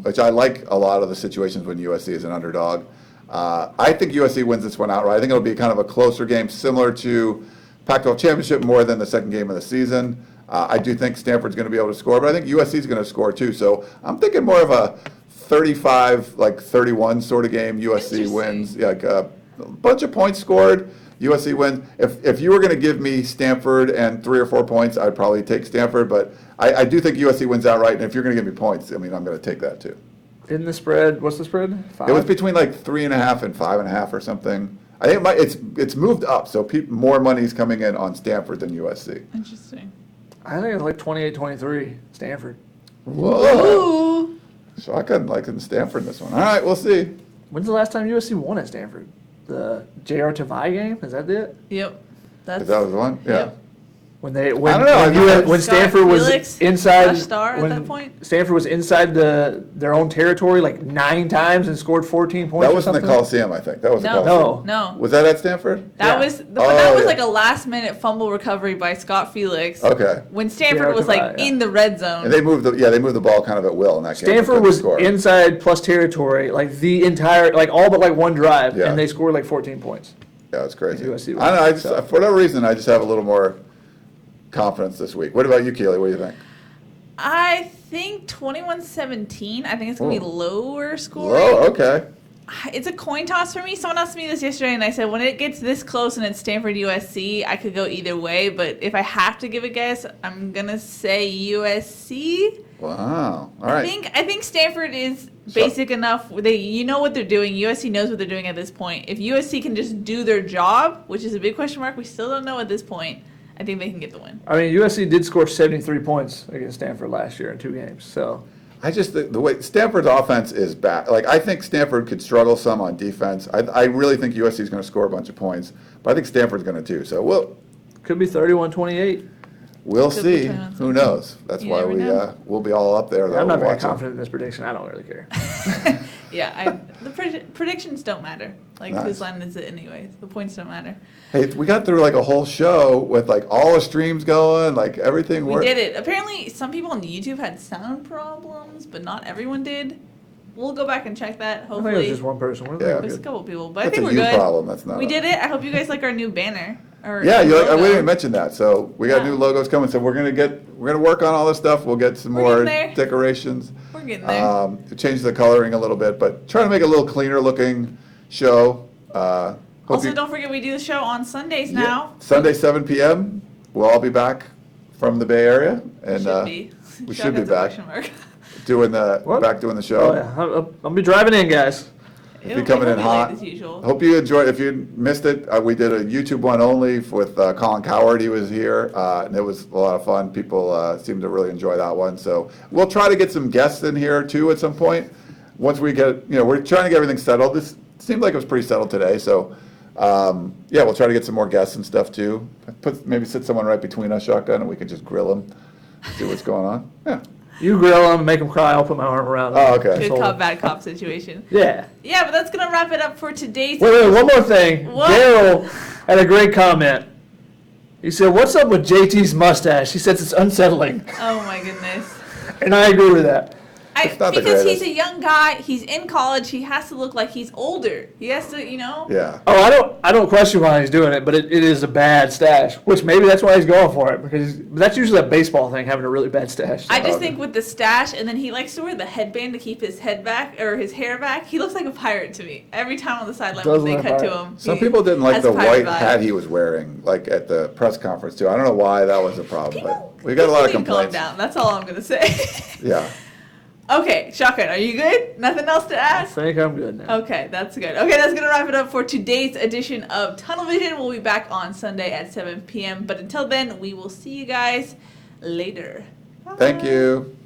which I like a lot of the situations when USC is an underdog. I think USC wins this one outright. I think it'll be kind of a closer game, similar to Pac-12 championship, more than the second game of the season. I do think Stanford's going to be able to score, but I think USC is going to score too. So I'm thinking more of a 35, like 31 sort of game. USC wins, yeah, like a bunch of points scored. USC wins. If you were going to give me Stanford and 3 or 4 points, I'd probably take Stanford. But I do think USC wins outright. And if you're going to give me points, I mean, I'm going to take that too. In the spread, what's the spread? 5? It was between like 3.5 and 5.5 or something. I think it's moved up, so more money's coming in on Stanford than USC. Interesting. I think it's like 28-23, Stanford. Whoa! Ooh. So I couldn't like in Stanford in this one. All right, we'll see. When's the last time USC won at Stanford? The J.R. Tavai game? Is that it? Yep. That's Is that was the one? Yeah. Yep. When they I don't know. when Scott Stanford was Felix, inside fresh star at when that point? Stanford was inside their own territory like 9 times and scored 14 points. That or was in the something. Coliseum, I think. That was the No. Coliseum. No. No. Was that at Stanford? That Yeah. was Oh, that was yeah. like a last minute fumble recovery by Scott Felix. Okay. When Stanford J.R. was like Tavai, yeah. in the red zone. And they moved the ball kind of at will in that game. Stanford Couldn't was score. inside plus territory like the entire like all but like one drive Yeah. and they scored like 14 points. Yeah, it's crazy. USC I don't know. I just, so. for whatever reason, I just have a little more confidence this week. What about you, Keely? What do you think? I think 21-17. I think it's gonna be Oh. lower scoring. Oh, okay. It's a coin toss for me. Someone asked me this yesterday, and I said when it gets this close and it's Stanford USC, I could go either way. But if I have to give a guess, I'm gonna say USC. Wow. All right. I think Stanford is basic enough. You know what they're doing. USC knows what they're doing at this point. If USC can just do their job, which is a big question mark, we still don't know at this point. I think they can get the win. I mean, USC did score 73 points against Stanford last year in 2 games. So I just think the way Stanford's offense is bad. Like, I think Stanford could struggle some on defense. I really think USC is going to score a bunch of points, but I think Stanford's going to too. So could be 31-28. we'll Could be see. 21. Who knows? That's You why never know. we'll be all up there. Though, I'm not very watching. confident in this prediction. I don't really care. Yeah, the predictions don't matter. Like, Nice. whose line is it anyways? The points don't matter. Hey, we got through like a whole show with like all the streams going, like everything We worked. did it. Apparently, some people on YouTube had sound problems, but not everyone did. We'll go back and check that. I think it was Hopefully, just one person. We're Yeah. there's a good. couple people, but I That's think a we're you good. problem. That's not. We did it. I hope you guys like our new banner. Yeah, we logo. didn't even mention that. So we got Yeah. new logos coming. So we're gonna work on all this stuff. We'll get some We're more getting there. decorations. We're getting there. Change the coloring a little bit, but trying to make it a little cleaner looking show. Hope Also, you- don't forget we do the show on Sundays Yeah. now. Sunday 7 p.m. We'll all be back from the Bay Area, and Should be. we Shock should be has a back question mark. doing the show. Oh, yeah. I'll be driving in, guys. If It'll you're coming be in late hot, as usual. hope you enjoyed. If you missed it, we did a YouTube one only with Colin Coward. He was here, and it was a lot of fun. People seemed to really enjoy that one. So we'll try to get some guests in here too at some point. Once we get, we're trying to get everything settled. This seemed like it was pretty settled today. So yeah, we'll try to get some more guests and stuff too. Maybe sit someone right between us, Shotgun, and we can just grill them, see what's going on. Yeah. You grill them, make them cry. I'll put my arm around them. Oh, okay. Good Hold cop, them. bad cop situation. Yeah. Yeah, but that's gonna wrap it up for today's. Wait, one more thing. What? Daryl had a great comment. He said, "What's up with JT's mustache?" He says it's unsettling, Oh my goodness. and I agree with that. It's not the Because he's greatest. a young guy, he's in college, he has to look like he's older. He has to, Yeah. Oh, I don't question why he's doing it, but it is a bad stash. Which maybe that's why he's going for it, because that's usually a baseball thing, having a really bad stash. I just Okay. think with the stash, and then he likes to wear the headband to keep his head back, or his hair back, he looks like a pirate to me. Every time on the sideline Does when they look like cut a to pirate. him. Some he people didn't like has the pirate white vibe. hat he was wearing, like at the press conference too. I don't know why that was a problem, but we got a lot of People need to calm complaints. down. That's all I'm gonna say. Yeah. Okay, Shotgun, are you good? Nothing else to I add? think I'm good now. Okay, that's good. Okay, that's going to wrap it up for today's edition of Tunnel Vision. We'll be back on Sunday at 7 p.m. But until then, we will see you guys later. Thank Bye. you.